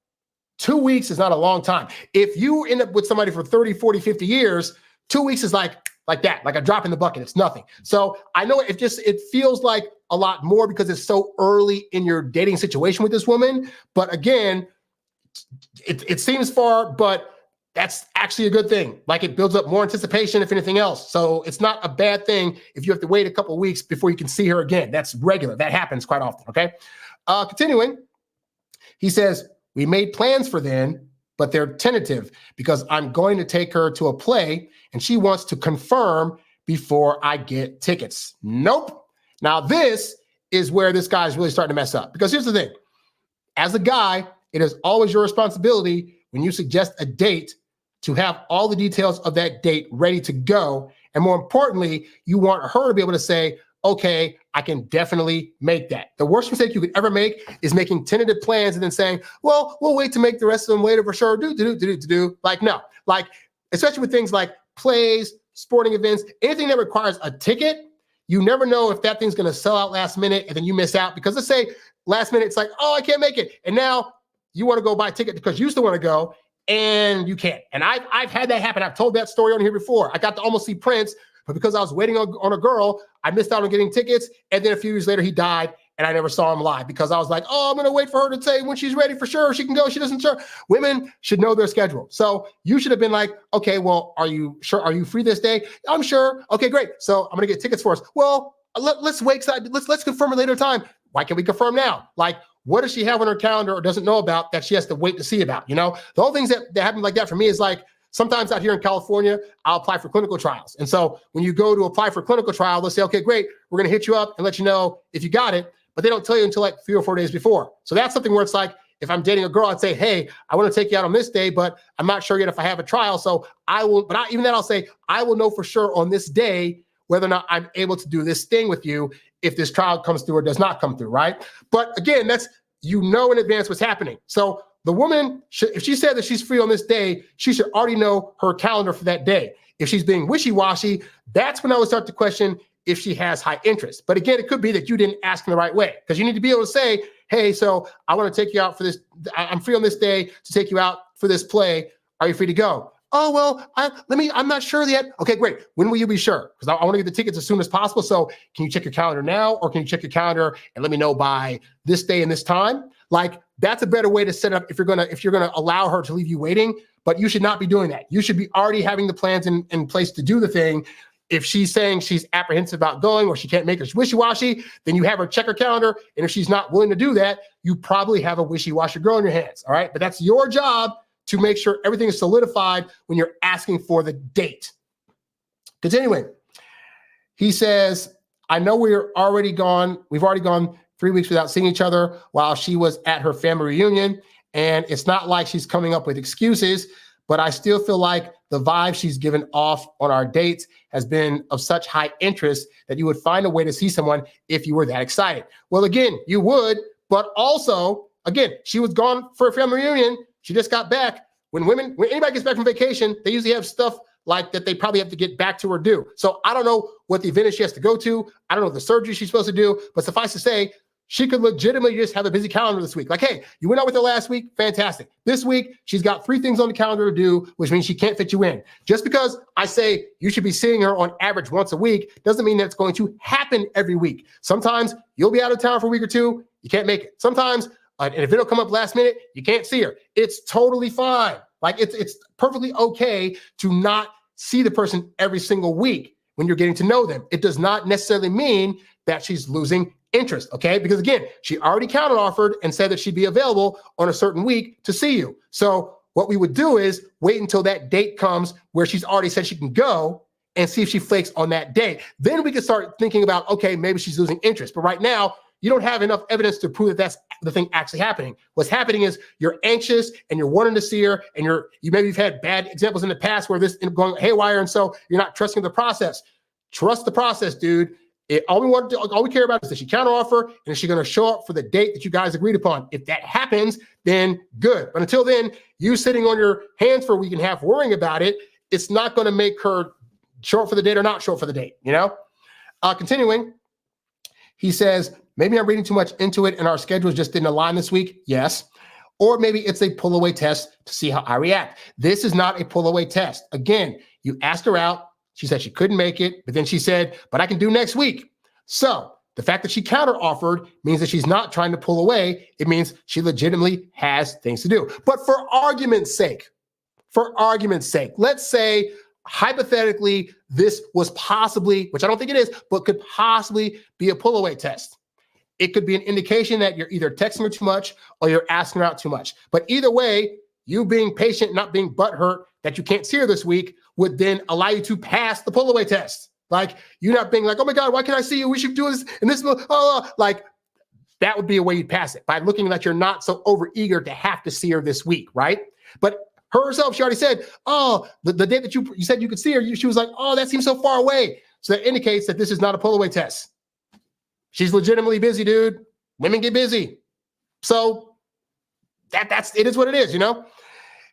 2 weeks is not a long time. If you end up with somebody for 30, 40, 50 years, 2 weeks is like like that, like a drop in the bucket. It's nothing. So I know it feels like a lot more because it's so early in your dating situation with this woman. But again, it seems far, but that's actually a good thing. Like it builds up more anticipation, if anything else. So it's not a bad thing if you have to wait a couple of weeks before you can see her again. That's regular. That happens quite often. Okay. Continuing, he says, we made plans for then, but they're tentative because I'm going to take her to a play and she wants to confirm before I get tickets. Nope. Now this is where this guy's really starting to mess up, because here's the thing. As a guy, it is always your responsibility when you suggest a date to have all the details of that date ready to go. And more importantly, you want her to be able to say, okay, I can definitely make that. The worst mistake you could ever make is making tentative plans and then saying, well, we'll wait to make the rest of them later for sure. Like, no, like, especially with things like plays, sporting events, anything that requires a ticket, you never know if that thing's going to sell out last minute and then you miss out. Because let's say last minute, it's like, oh, I can't make it. And now you want to go buy a ticket because you still want to go and you can't. And I've had that happen. I've told that story on here before. I got to almost see Prince, but because I was waiting on a girl, I missed out on getting tickets. And then a few years later, he died and I never saw him live because I was like, oh, I'm going to wait for her to say when she's ready for sure. She can go. She doesn't sure. Women should know their schedule. So you should have been like, okay, well, are you sure? Are you free this day? I'm sure. Okay, great. So I'm going to get tickets for us. Well, let's wait. Let's confirm a later time. Why can't we confirm now? Like, what does she have on her calendar or doesn't know about that she has to wait to see about? You know, the whole things that happen like that for me is like, sometimes out here in California, I'll apply for clinical trials. And so when you go to apply for a clinical trial, they'll say, okay, great, we're going to hit you up and let you know if you got it. But they don't tell you until like 3 or 4 days before. So that's something where it's like, if I'm dating a girl, I'd say, hey, I want to take you out on this day, but I'm not sure yet if I have a trial. So I will, even then I'll say, I will know for sure on this day whether or not I'm able to do this thing with you if this trial comes through or does not come through, right? But again, that's, you know in advance what's happening. So the woman, if she said that she's free on this day, she should already know her calendar for that day. If she's being wishy-washy, that's when I would start to question if she has high interest. But again, it could be that you didn't ask in the right way, because you need to be able to say, hey, so I want to take you out for this. I'm free on this day to take you out for this play. Are you free to go? Oh, well, I'm not sure yet. Okay, great. When will you be sure? Because I want to get the tickets as soon as possible. So can you check your calendar now, or can you check your calendar and let me know by this day and this time? Like, that's a better way to set up if you're gonna allow her to leave you waiting. But you should not be doing that. You should be already having the plans in place to do the thing. If she's saying she's apprehensive about going or she can't make her wishy-washy, then you have her check her calendar. And if she's not willing to do that, you probably have a wishy-washy girl in your hands. All right. But that's your job to make sure everything is solidified when you're asking for the date. Continuing, he says, I know we've already gone 3 weeks without seeing each other while she was at her family reunion. And it's not like she's coming up with excuses, but I still feel like the vibe she's given off on our dates has been of such high interest that you would find a way to see someone if you were that excited. Well, again, you would, but also, again, she was gone for a family reunion. She just got back. When anybody gets back from vacation, they usually have stuff like that they probably have to get back to or do. So I don't know what the event is she has to go to. I don't know the surgery she's supposed to do, but suffice to say, she could legitimately just have a busy calendar this week. Like, hey, you went out with her last week, fantastic. This week, she's got 3 things on the calendar to do, which means she can't fit you in. Just because I say you should be seeing her on average once a week doesn't mean that it's going to happen every week. Sometimes you'll be out of town for a week or 2, you can't make it. Sometimes an event will come up last minute, you can't see her. It's totally fine. Like, it's perfectly okay to not see the person every single week when you're getting to know them. It does not necessarily mean that she's losing interest, okay? Because again, she already counter-offered and said that she'd be available on a certain week to see you. So what we would do is wait until that date comes where she's already said she can go and see if she flakes on that day. Then we can start thinking about, okay, maybe she's losing interest. But right now, you don't have enough evidence to prove that that's the thing actually happening. What's happening is you're anxious and you're wanting to see her, and you've had bad examples in the past where this ended up going haywire, and so you're not trusting the process. Trust the process, dude. All we care about is that she counteroffer, and is she going to show up for the date that you guys agreed upon? If that happens, then good. But until then, you sitting on your hands for a week and a half worrying about it, it's not going to make her show up for the date or not show up for the date, you know? Continuing, he says, maybe I'm reading too much into it and our schedules just didn't align this week. Yes. Or maybe it's a pull-away test to see how I react. This is not a pull-away test. Again, you asked her out. She said she couldn't make it, but then she said, but I can do next week. So the fact that she counter-offered means that she's not trying to pull away. It means she legitimately has things to do. But for argument's sake, let's say hypothetically this was possibly, which I don't think it is, but could possibly be a pull-away test. It could be an indication that you're either texting her too much or you're asking her out too much. But either way, you being patient, not being butthurt that you can't see her this week would then allow you to pass the pull-away test. Like, you not being like, oh my God, why can't I see you? We should do this and this. Like, that would be a way you'd pass it, by looking like you're not so overeager to have to see her this week, right? But her herself, she already said, oh, the day that you said you could see her, she was like, oh, that seems so far away. So that indicates that this is not a pull-away test. She's legitimately busy, dude. Women get busy. So it is what it is, you know?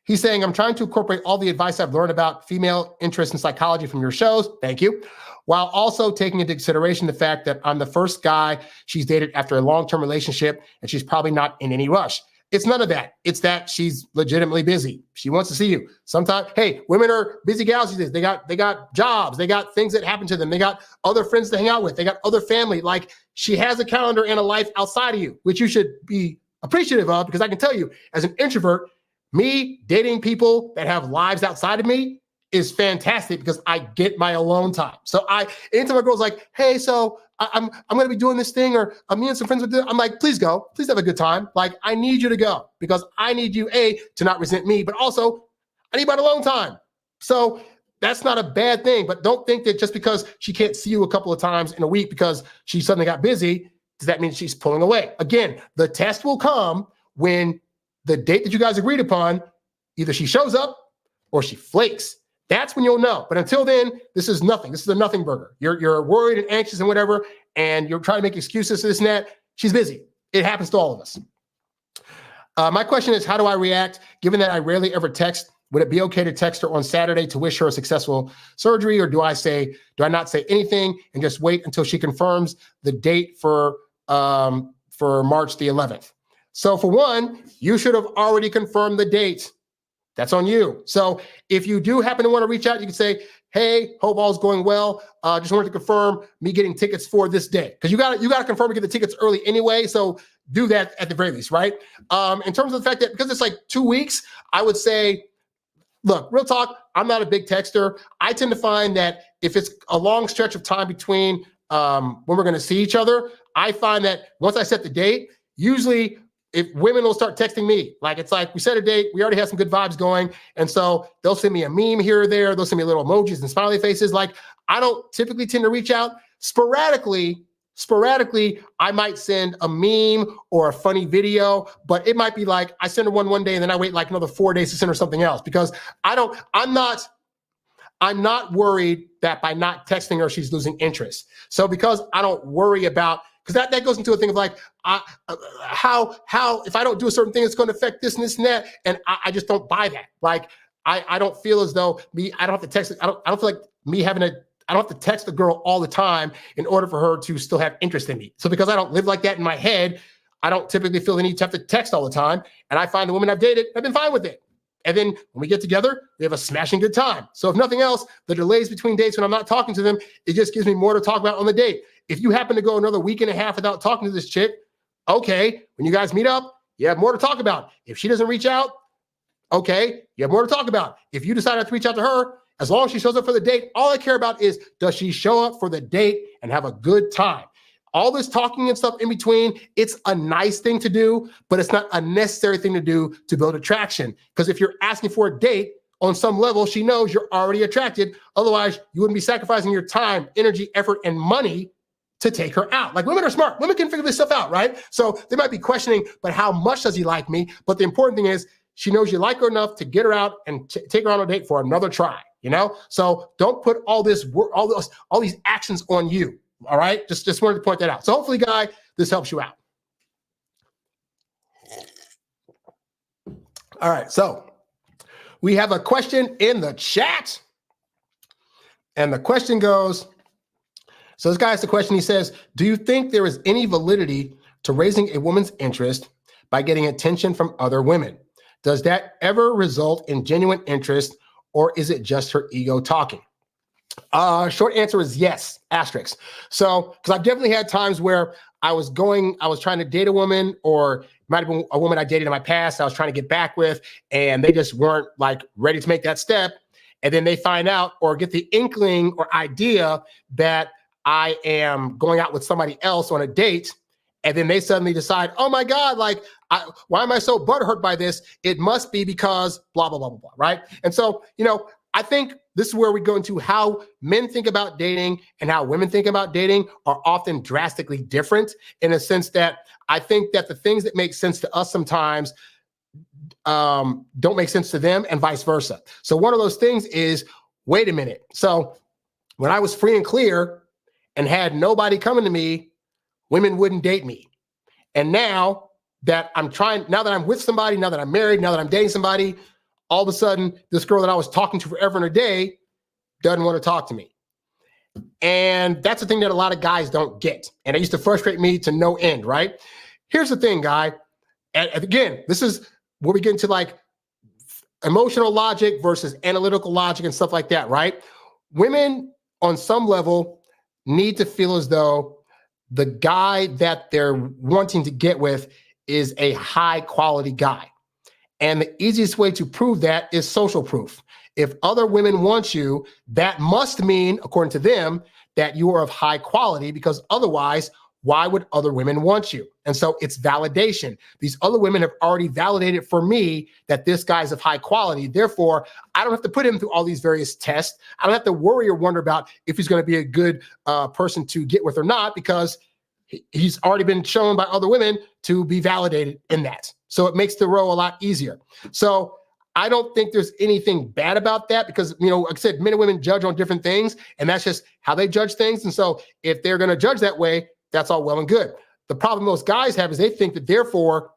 He's saying, I'm trying to incorporate all the advice I've learned about female interest in psychology from your shows. Thank you. While also taking into consideration the fact that I'm the first guy she's dated after a long-term relationship, and she's probably not in any rush. It's none of that. It's that she's legitimately busy. She wants to see you. Sometimes, hey, women are busy gals these days. They got jobs. They got things that happen to them. They got other friends to hang out with. They got other family. Like, she has a calendar and a life outside of you, which you should be appreciative of, because I can tell you, as an introvert, me dating people that have lives outside of me is fantastic because I get my alone time. So anytime a girl's like, hey, so I'm going to be doing this thing, or me and some friends would do it, I'm like, please go. Please have a good time. Like, I need you to go because I need you, to not resent me, but also I need my alone time. So that's not a bad thing, but don't think that just because she can't see you a couple of times in a week because she suddenly got busy, does that mean she's pulling away? Again, the test will come when the date that you guys agreed upon, either she shows up or she flakes. That's when you'll know. But until then, this is nothing. This is a nothing burger. You're worried and anxious and whatever, and you're trying to make excuses to this and that. She's busy. It happens to all of us. My question is, how do I react? Given that I rarely ever text, would it be okay to text her on Saturday to wish her a successful surgery? Or do I not say anything and just wait until she confirms the date for March the 11th? So for one, you should have already confirmed the date. That's on you. So if you do happen to want to reach out, you can say, hey, hope all's going well. Just wanted to confirm me getting tickets for this day. Because you got to confirm to get the tickets early anyway. So do that at the very least, right? In terms of the fact that because it's like 2 weeks, I would say, look, real talk, I'm not a big texter. I tend to find that if it's a long stretch of time between when we're going to see each other, I find that once I set the date, usually if women will start texting me, like, it's like, we set a date, we already have some good vibes going. And so they'll send me a meme here or there. They'll send me little emojis and smiley faces. Like, I don't typically tend to reach out. Sporadically, I might send a meme or a funny video, but it might be like, I send her one day and then I wait like another 4 days to send her something else, because I'm not worried that by not texting her, she's losing interest. So because I don't worry about, because that goes into a thing of like, how if I don't do a certain thing, it's going to affect this and this and that. And I just don't buy that. Like, I don't feel as though I don't have to text. I don't feel like I don't have to text the girl all the time in order for her to still have interest in me. So because I don't live like that in my head, I don't typically feel the need to have to text all the time. And I find the women I've dated, I've been fine with it. And then when we get together, we have a smashing good time. So if nothing else, the delays between dates when I'm not talking to them, it just gives me more to talk about on the date. If you happen to go another week and a half without talking to this chick, okay, when you guys meet up, you have more to talk about. If she doesn't reach out, okay, you have more to talk about. If you decide not to reach out to her, as long as she shows up for the date, all I care about is, does she show up for the date and have a good time? All this talking and stuff in between, it's a nice thing to do, but it's not a necessary thing to do to build attraction. Because if you're asking for a date, on some level, she knows you're already attracted. Otherwise, you wouldn't be sacrificing your time, energy, effort, and money to take her out. Like, women are smart. Women can figure this stuff out, right? So they might be questioning, but how much does he like me? But the important thing is, she knows you like her enough to get her out and take her on a date for another try, you know? So don't put all these actions on you, all right? Just wanted to point that out. So hopefully, Guy, this helps you out. All right, so we have a question in the chat. And the question goes, so this guy has the question, he says, do you think there is any validity to raising a woman's interest by getting attention from other women? Does that ever result in genuine interest, or is it just her ego talking? Short answer is yes, asterisk. So, because I've definitely had times where I was trying to date a woman, or it might have been a woman I dated in my past I was trying to get back with, and they just weren't like ready to make that step. And then they find out or get the inkling or idea that I am going out with somebody else on a date. And then they suddenly decide, oh my God, like, why am I so butthurt by this? It must be because blah, blah, blah, blah, blah, right? And so, I think this is where we go into how men think about dating and how women think about dating are often drastically different, in a sense that I think that the things that make sense to us sometimes don't make sense to them, and vice versa. So one of those things is, wait a minute. So when I was free and clear and had nobody coming to me, women wouldn't date me. And now that I'm with somebody, now that I'm married, now that I'm dating somebody, all of a sudden, this girl that I was talking to forever and a day doesn't want to talk to me. And that's the thing that a lot of guys don't get. And it used to frustrate me to no end, right? Here's the thing, guy. And again, this is where we get into like emotional logic versus analytical logic and stuff like that, right? Women, on some level, need to feel as though the guy that they're wanting to get with is a high quality guy. And the easiest way to prove that is social proof. If other women want you, that must mean, according to them, that you are of high quality, because otherwise, why would other women want you? And so it's validation. These other women have already validated for me that this guy's of high quality. Therefore, I don't have to put him through all these various tests. I don't have to worry or wonder about if he's going to be a good person to get with or not, because he's already been shown by other women to be validated in that. So it makes the row a lot easier. So I don't think there's anything bad about that, because, like I said, men and women judge on different things, and that's just how they judge things. And so if they're going to judge that way, that's all well and good. The problem most guys have is they think that therefore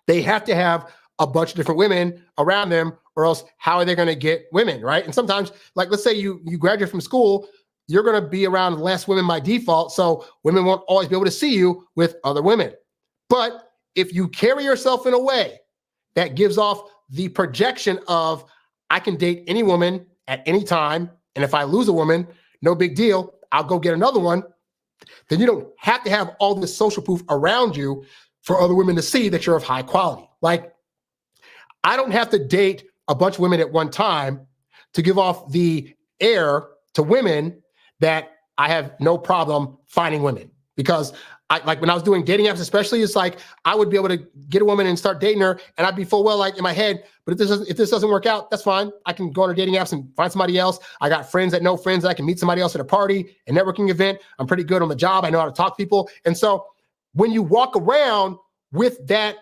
they have to have a bunch of different women around them, or else how are they going to get women, right? And sometimes, like, let's say you graduate from school, you're going to be around less women by default, so women won't always be able to see you with other women. But if you carry yourself in a way that gives off the projection of, I can date any woman at any time, and if I lose a woman, no big deal, I'll go get another one, then you don't have to have all this social proof around you for other women to see that you're of high quality. Like, I don't have to date a bunch of women at one time to give off the air to women that I have no problem finding women. Because like when I was doing dating apps, especially, it's like I would be able to get a woman and start dating her, and I'd be full well like in my head, but if this doesn't work out, that's fine. I can go on dating apps and find somebody else. I got friends that know friends that I can meet somebody else at a party, a networking event. I'm pretty good on the job. I know how to talk to people. And so when you walk around with that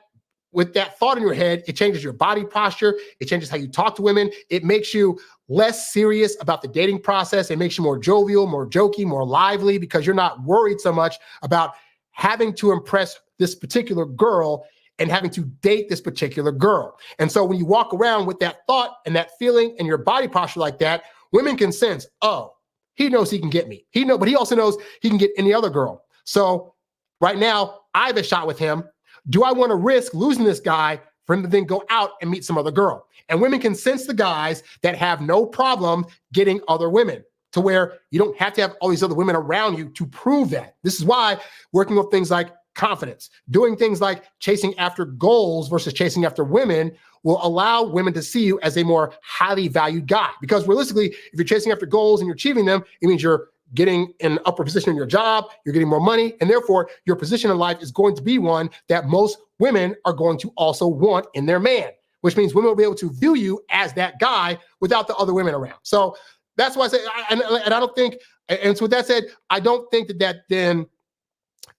thought in your head, it changes your body posture. It changes how you talk to women. It makes you less serious about the dating process. It makes you more jovial, more jokey, more lively, because you're not worried so much about having to impress this particular girl and having to date this particular girl. And so when you walk around with that thought and that feeling and your body posture like that, women can sense, oh, he knows he can get me. But he also knows he can get any other girl. So right now, I have a shot with him. Do I want to risk losing this guy for him to then go out and meet some other girl? And women can sense the guys that have no problem getting other women, to where you don't have to have all these other women around you to prove that. This is why working with things like confidence, doing things like chasing after goals versus chasing after women will allow women to see you as a more highly valued guy. Because realistically, if you're chasing after goals and you're achieving them, it means you're getting an upper position in your job, you're getting more money, and therefore your position in life is going to be one that most women are going to also want in their man, which means women will be able to view you as that guy without the other women around. So that's why I say, and I don't think, and so with that said, I don't think that then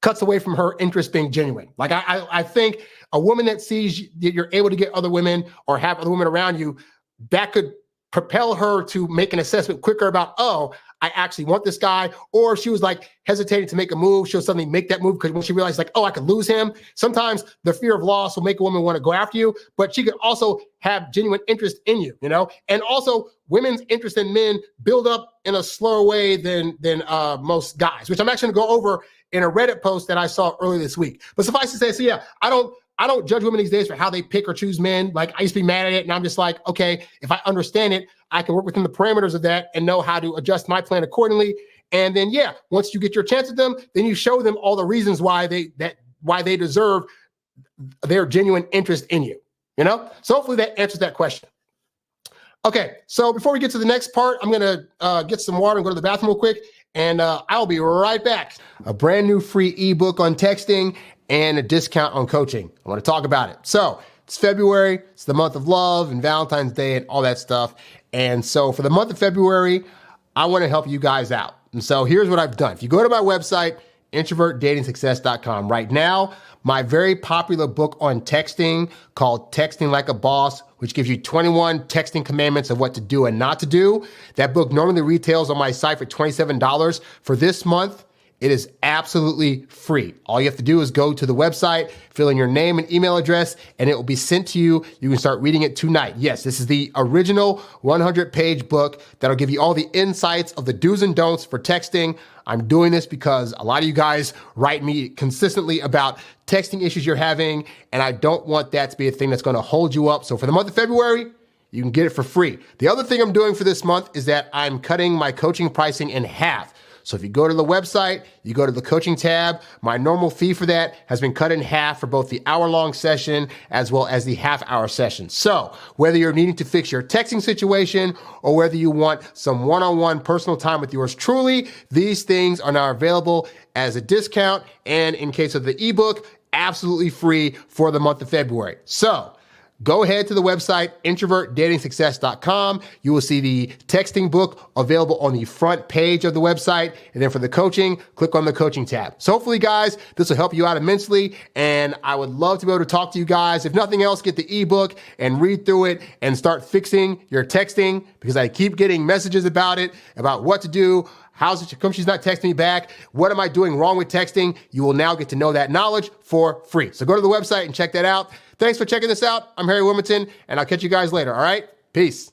cuts away from her interest being genuine. Like I think a woman that sees that you're able to get other women or have other women around you, that could propel her to make an assessment quicker about, oh, I actually want this guy. Or she was like hesitating to make a move, she'll suddenly make that move because when she realized like, oh, I could lose him. Sometimes the fear of loss will make a woman want to go after you, but she could also have genuine interest in you, And also women's interest in men build up in a slower way than most guys, which I'm actually going to go over in a Reddit post that I saw earlier this week. But suffice to say, so yeah, I I don't judge women these days for how they pick or choose men. Like, I used to be mad at it, and I'm just like, okay, if I understand it, I can work within the parameters of that and know how to adjust my plan accordingly. And then, yeah, once you get your chance at them, then you show them all the reasons why they deserve their genuine interest in you, you know? So hopefully that answers that question. Okay, so before we get to the next part, I'm going to get some water and go to the bathroom real quick, and I'll be right back. A brand new free ebook on texting and a discount on coaching. I want to talk about it. So it's February. It's the month of love and Valentine's Day and all that stuff. And so for the month of February, I want to help you guys out. And so here's what I've done. If you go to my website, introvertdatingsuccess.com, right now, my very popular book on texting called Texting Like a Boss, which gives you 21 texting commandments of what to do and not to do. That book normally retails on my site for $27. For this month, it is absolutely free. All you have to do is go to the website, fill in your name and email address, and it will be sent to you. You can start reading it tonight. Yes, this is the original 100-page book that'll give you all the insights of the do's and don'ts for texting. I'm doing this because a lot of you guys write me consistently about texting issues you're having, and I don't want that to be a thing that's going to hold you up. So for the month of February, you can get it for free. The other thing I'm doing for this month is that I'm cutting my coaching pricing in half. So if you go to the website, you go to the coaching tab, my normal fee for that has been cut in half for both the hour-long session as well as the half-hour session. So whether you're needing to fix your texting situation or whether you want some one-on-one personal time with yours truly, these things are now available as a discount. And in case of the ebook, absolutely free for the month of February. So go ahead to the website, introvertdatingsuccess.com. You will see the texting book available on the front page of the website. And then for the coaching, click on the coaching tab. So hopefully, guys, this will help you out immensely. And I would love to be able to talk to you guys. If nothing else, get the ebook and read through it and start fixing your texting, because I keep getting messages about it, about what to do. How's it come she's not texting me back? What am I doing wrong with texting? You will now get to know that knowledge for free. So go to the website and check that out. Thanks for checking this out. I'm Harry Wilmington, and I'll catch you guys later. All right? Peace.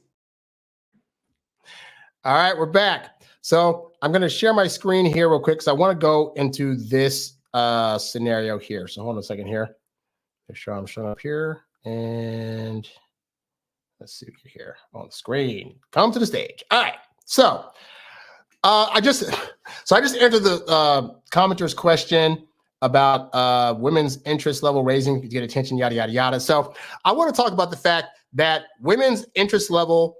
All right, we're back. So I'm going to share my screen here real quick because I want to go into this scenario here. So hold on a second here. Make sure I'm showing up here. And let's see here on the screen. Come to the stage. All right. So I just entered the commenter's question about women's interest level raising to get attention, yada, yada, yada. So I want to talk about the fact that women's interest level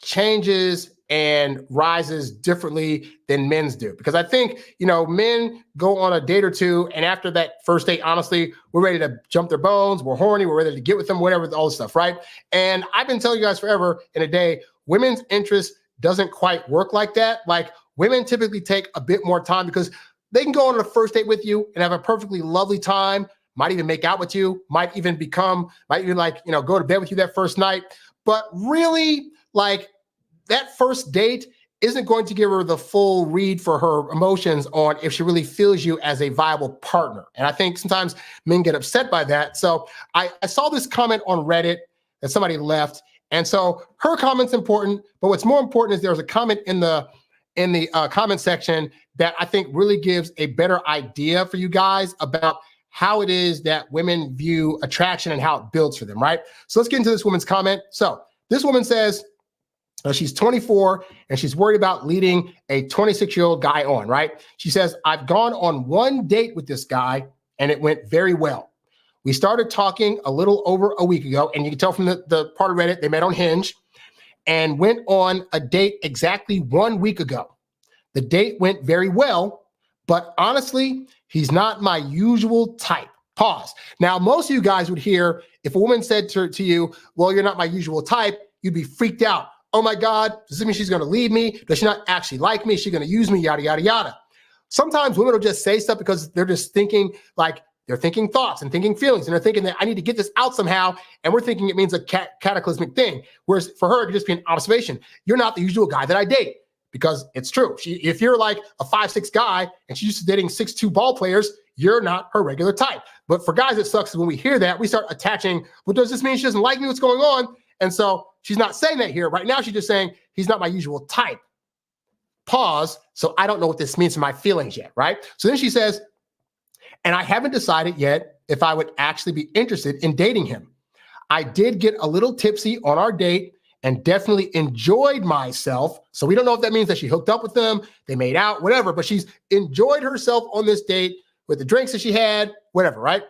changes and rises differently than men's do. Because I think, men go on a date or two, and after that first date, honestly, we're ready to jump their bones, we're horny, we're ready to get with them, whatever, all this stuff, right? And I've been telling you guys forever in a day, women's interest doesn't quite work like that. Like, women typically take a bit more time because they can go on a first date with you and have a perfectly lovely time, might even make out with you, might even go to bed with you that first night. But really, like, that first date isn't going to give her the full read for her emotions on if she really feels you as a viable partner. And I think sometimes men get upset by that. So I saw this comment on Reddit that somebody left. And so her comment's important, but what's more important is there's a comment in the comment section that I think really gives a better idea for you guys about how it is that women view attraction and how it builds for them, right? So let's get into this woman's comment. So this woman says she's 24 and she's worried about leading a 26-year-old guy on, right? She says, I've gone on one date with this guy and it went very well. We started talking a little over a week ago, and you can tell from the part of Reddit, they met on Hinge, and went on a date exactly 1 week ago. The date went very well, but honestly, he's not my usual type. Pause. Now, most of you guys would hear if a woman said to you, well, you're not my usual type, you'd be freaked out. Oh my God, does this mean she's going to leave me? Does she not actually like me? Is she going to use me? Yada, yada, yada. Sometimes women will just say stuff because they're just thinking they're thinking thoughts and thinking feelings, and they're thinking that I need to get this out somehow, and we're thinking it means a cataclysmic thing. Whereas for her, it could just be an observation. You're not the usual guy that I date, because it's true. If you're like a 5'6" guy and she's used to dating 6'2" ball players, you're not her regular type. But for guys, it sucks when we hear that, we start attaching, well, does this mean she doesn't like me? What's going on? And so she's not saying that here. Right now, she's just saying he's not my usual type. Pause. So I don't know what this means for my feelings yet, right? So then she says, and I haven't decided yet if I would actually be interested in dating him. I did get a little tipsy on our date and definitely enjoyed myself. So we don't know if that means that she hooked up with them, they made out, whatever, but she's enjoyed herself on this date with the drinks that she had, whatever, right?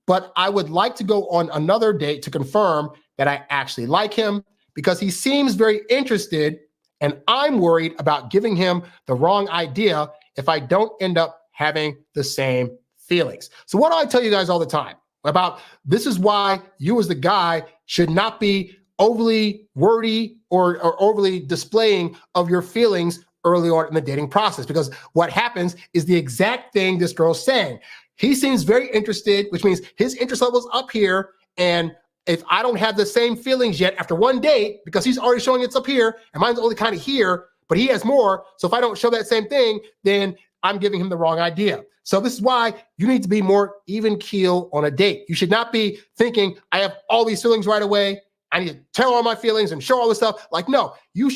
But I would like to go on another date to confirm that I actually like him because he seems very interested, and I'm worried about giving him the wrong idea if I don't end up having the same feelings. So what do I tell you guys all the time about this is why you as the guy should not be overly wordy or overly displaying of your feelings early on in the dating process, because what happens is the exact thing this girl's saying. He seems very interested, which means his interest level's up here. And if I don't have the same feelings yet after one date, because he's already showing it's up here and mine's only kind of here, but he has more. So if I don't show that same thing, then I'm giving him the wrong idea. So this is why you need to be more even keel on a date. You should not be thinking, I have all these feelings right away. I need to tell all my feelings and show all this stuff. Like, no, you're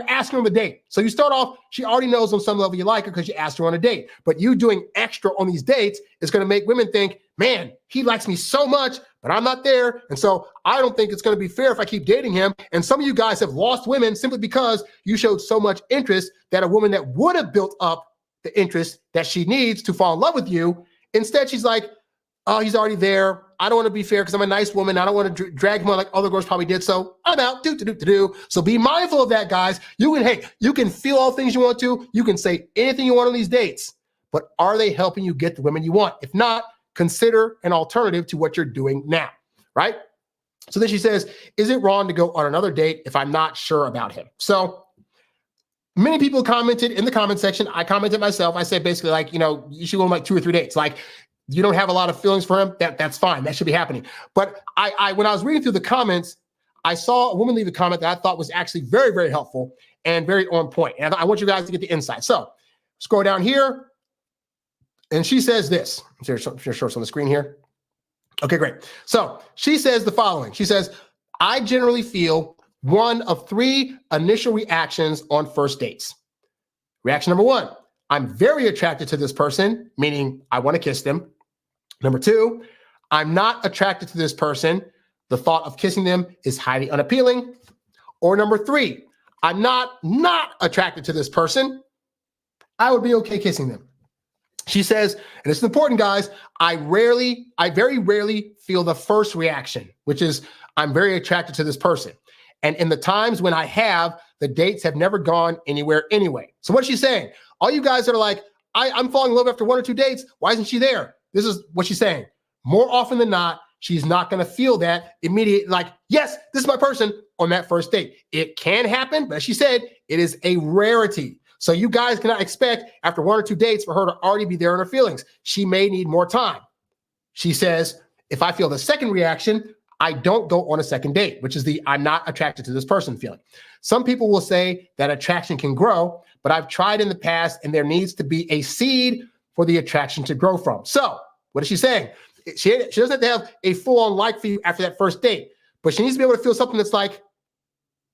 asking her on a date. So you start off, she already knows on some level you like her because you asked her on a date. But you doing extra on these dates is going to make women think, man, he likes me so much, but I'm not there. And so I don't think it's going to be fair if I keep dating him. And some of you guys have lost women simply because you showed so much interest that a woman that would have built up the interest that she needs to fall in love with you, instead she's like, oh, he's already there. I don't want to be fair because I'm a nice woman. I don't want to drag him on like other girls probably did. So I'm out. Do. So be mindful of that, guys. You can feel all things you want to. You can say anything you want on these dates, but are they helping you get the women you want? If not, consider an alternative to what you're doing now, right? So then she says, is it wrong to go on another date if I'm not sure about him? So many people commented in the comment section. I commented myself. I said basically like, you should go on like 2 or 3 dates. Like, you don't have a lot of feelings for him, that's fine. That should be happening. But I when I was reading through the comments, I saw a woman leave a comment that I thought was actually very, very helpful and very on point. And I want you guys to get the insight. So scroll down here. And she says this. Share shorts on the screen here. Okay, great. So she says the following. She says, I generally feel one of 3 initial reactions on first dates. Reaction number 1, I'm very attracted to this person, meaning I want to kiss them. Number 2, I'm not attracted to this person. The thought of kissing them is highly unappealing. Or number 3, I'm not attracted to this person. I would be okay kissing them. She says, and it's important, guys, I very rarely feel the first reaction, which is I'm very attracted to this person. And in the times when I have, the dates have never gone anywhere anyway. So what's she saying? All you guys that are like, I'm falling in love after 1 or 2 dates. Why isn't she there? This is what she's saying. More often than not, she's not going to feel that immediate, like, yes, this is my person on that first date. It can happen, but as she said, it is a rarity. So you guys cannot expect after 1 or 2 dates for her to already be there in her feelings. She may need more time. She says, if I feel the second reaction, I don't go on a second date, which is the I'm not attracted to this person feeling. Some people will say that attraction can grow, but I've tried in the past and there needs to be a seed for the attraction to grow from. So what is she saying? She doesn't have to have a full-on like for you after that first date, but she needs to be able to feel something that's like,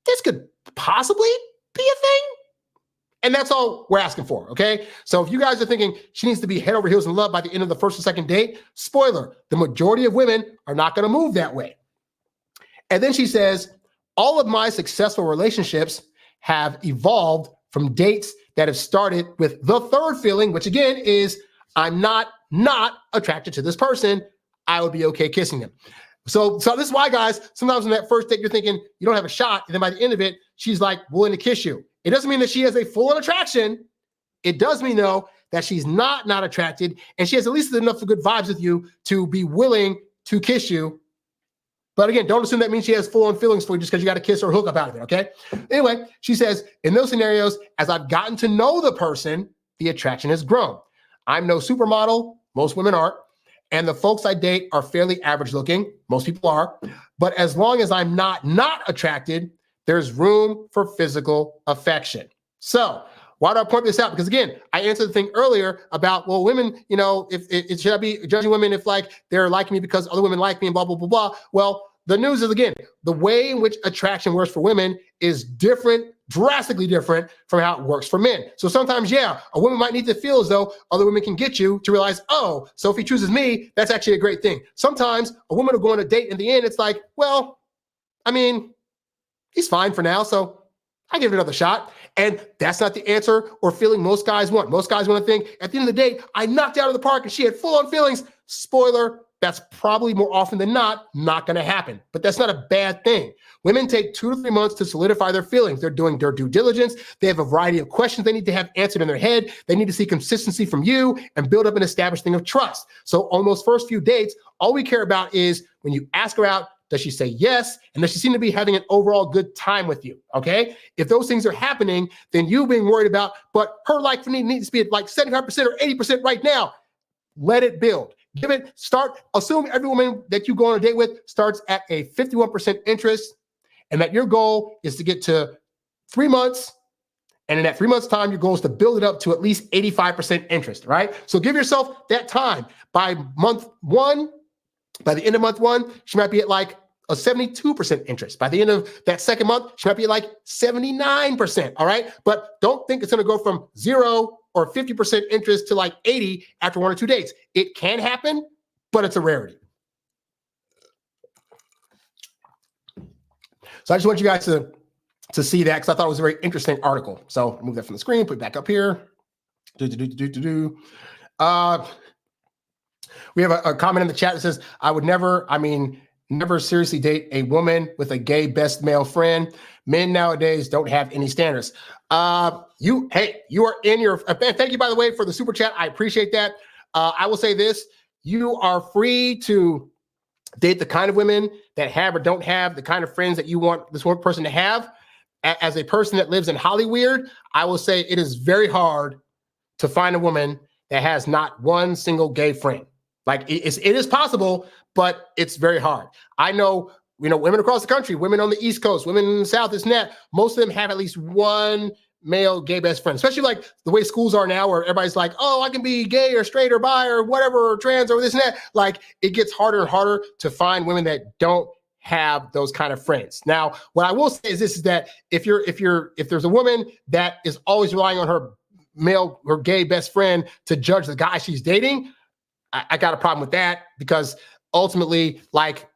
this could possibly be a thing. And that's all we're asking for, okay? So if you guys are thinking she needs to be head over heels in love by the end of the first or second date, spoiler, the majority of women are not going to move that way. And then she says, all of my successful relationships have evolved from dates that have started with the third feeling, which again is I'm not attracted to this person. I would be okay kissing them. So this is why, guys, sometimes on that first date, you're thinking you don't have a shot. And then by the end of it, she's like willing to kiss you. It doesn't mean that she has a full-on attraction. It does mean, though, that she's not attracted, and she has at least enough of good vibes with you to be willing to kiss you. But again, don't assume that means she has full-on feelings for you just because you got to kiss or hook up out of it, okay? Anyway, she says, in those scenarios, as I've gotten to know the person, the attraction has grown. I'm no supermodel. Most women aren't. And the folks I date are fairly average looking. Most people are. But as long as I'm not attracted, there's room for physical affection. So why do I point this out? Because again, I answered the thing earlier about, well, women, if should I be judging women if like they're liking me because other women like me and blah, blah, blah, blah. Well, the news is, again, the way in which attraction works for women is different, drastically different from how it works for men. So sometimes, yeah, a woman might need to feel as though other women can get you to realize, oh, so if he chooses me, that's actually a great thing. Sometimes a woman will go on a date in the end, it's like, well, I mean, he's fine for now, so I give it another shot. And that's not the answer or feeling most guys want. Most guys want to think, at the end of the day, I knocked out of the park and she had full-on feelings. Spoiler, that's probably more often than not going to happen. But that's not a bad thing. Women take 2 to 3 months to solidify their feelings. They're doing their due diligence. They have a variety of questions they need to have answered in their head. They need to see consistency from you and build up an established thing of trust. So on those first few dates, all we care about is when you ask her out, does she say yes? And does she seem to be having an overall good time with you? Okay. If those things are happening, then you being worried about, but her like for me needs to be at like 75% or 80% right now. Let it build. Assume every woman that you go on a date with starts at a 51% interest, and that your goal is to get to 3 months. And in that 3 months time, your goal is to build it up to at least 85% interest, right? So give yourself that time. By the end of month 1, she might be at like a 72% interest. By the end of that second month, she might be at like 79%, all right? But don't think it's gonna go from 0 or 50% interest to like 80 after 1 or 2 dates. It can happen, but it's a rarity. So I just want you guys to see that because I thought it was a very interesting article. So I'll move that from the screen, put it back up here. We have a comment in the chat that says, I would never seriously date a woman with a gay best male friend. Men nowadays don't have any standards. You are in your, thank you, by the way, for the super chat. I appreciate that. I will say this, you are free to date the kind of women that have or don't have the kind of friends that you want this one person to have. As a person that lives in Hollywood, I will say it is very hard to find a woman that has not one single gay friend. Like it is possible, but it's very hard. I know, women across the country, women on the East Coast, women in the South, this and that, most of them have at least one male gay best friend, especially like the way schools are now where everybody's like, oh, I can be gay or straight or bi or whatever, or trans or this and that. Like it gets harder and harder to find women that don't have those kind of friends. Now, what I will say is this, is that if there's a woman that is always relying on her gay best friend to judge the guy she's dating, I got a problem with that, because ultimately, like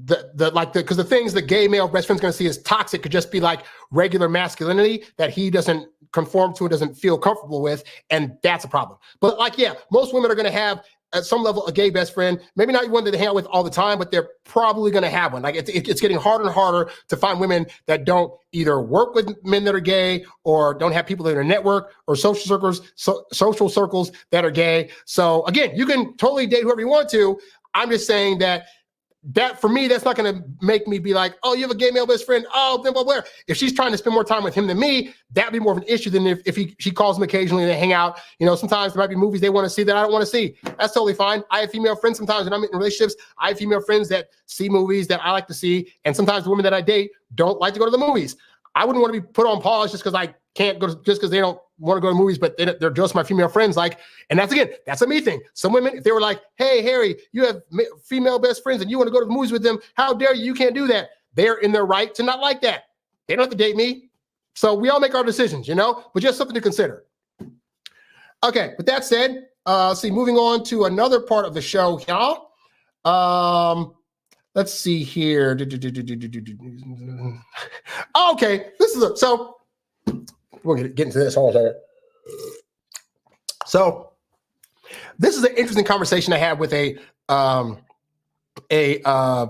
because the things the gay male best friend's going to see as toxic could just be like regular masculinity that he doesn't conform to and doesn't feel comfortable with, and that's a problem. But like, yeah, most women are going to have at some level a gay best friend, maybe not one that they hang out with all the time, but they're probably going to have one. Like it's getting harder and harder to find women that don't either work with men that are gay or don't have people in their network or social circles that are gay. So again, you can totally date whoever you want to. I'm just saying that for me, that's not going to make me be like, oh, you have a gay male best friend. Oh, blah, blah, blah. If she's trying to spend more time with him than me, that'd be more of an issue than if she calls him occasionally and they hang out. Sometimes there might be movies they want to see that I don't want to see. That's totally fine. I have female friends sometimes when I'm in relationships. I have female friends that see movies that I like to see. And sometimes the women that I date don't like to go to the movies. I wouldn't want to be put on pause just because I can't go, just because they don't want to go to movies, but they're just my female friends. Like, and that's a me thing. Some women, if they were like, hey, Harry, you have female best friends and you want to go to the movies with them, how dare you? You can't do that. They're in their right to not like that. They don't have to date me. So we all make our decisions, but just something to consider. Okay, with that said, moving on to another part of the show, y'all. Let's see here. Okay, so we'll get into this. Hold on a second. So this is an interesting conversation I had with a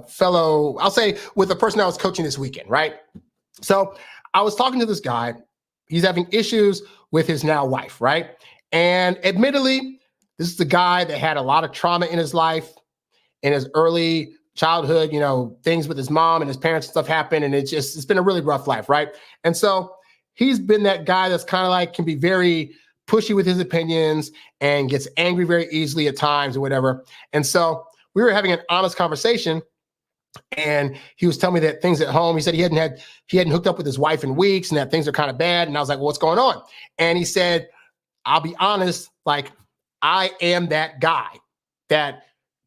fellow, I'll say with a person I was coaching this weekend, right? So I was talking to this guy. He's having issues with his now wife, right? And admittedly, this is the guy that had a lot of trauma in his life, in his early childhood, things with his mom and his parents and stuff happened. And it's been a really rough life, right? And so he's been that guy that's kind of like can be very pushy with his opinions and gets angry very easily at times or whatever. And so we were having an honest conversation, and he was telling me that things at home, he said he hadn't hooked up with his wife in weeks and that things are kind of bad. And I was like, well, what's going on? And he said, I'll be honest, like I am that guy that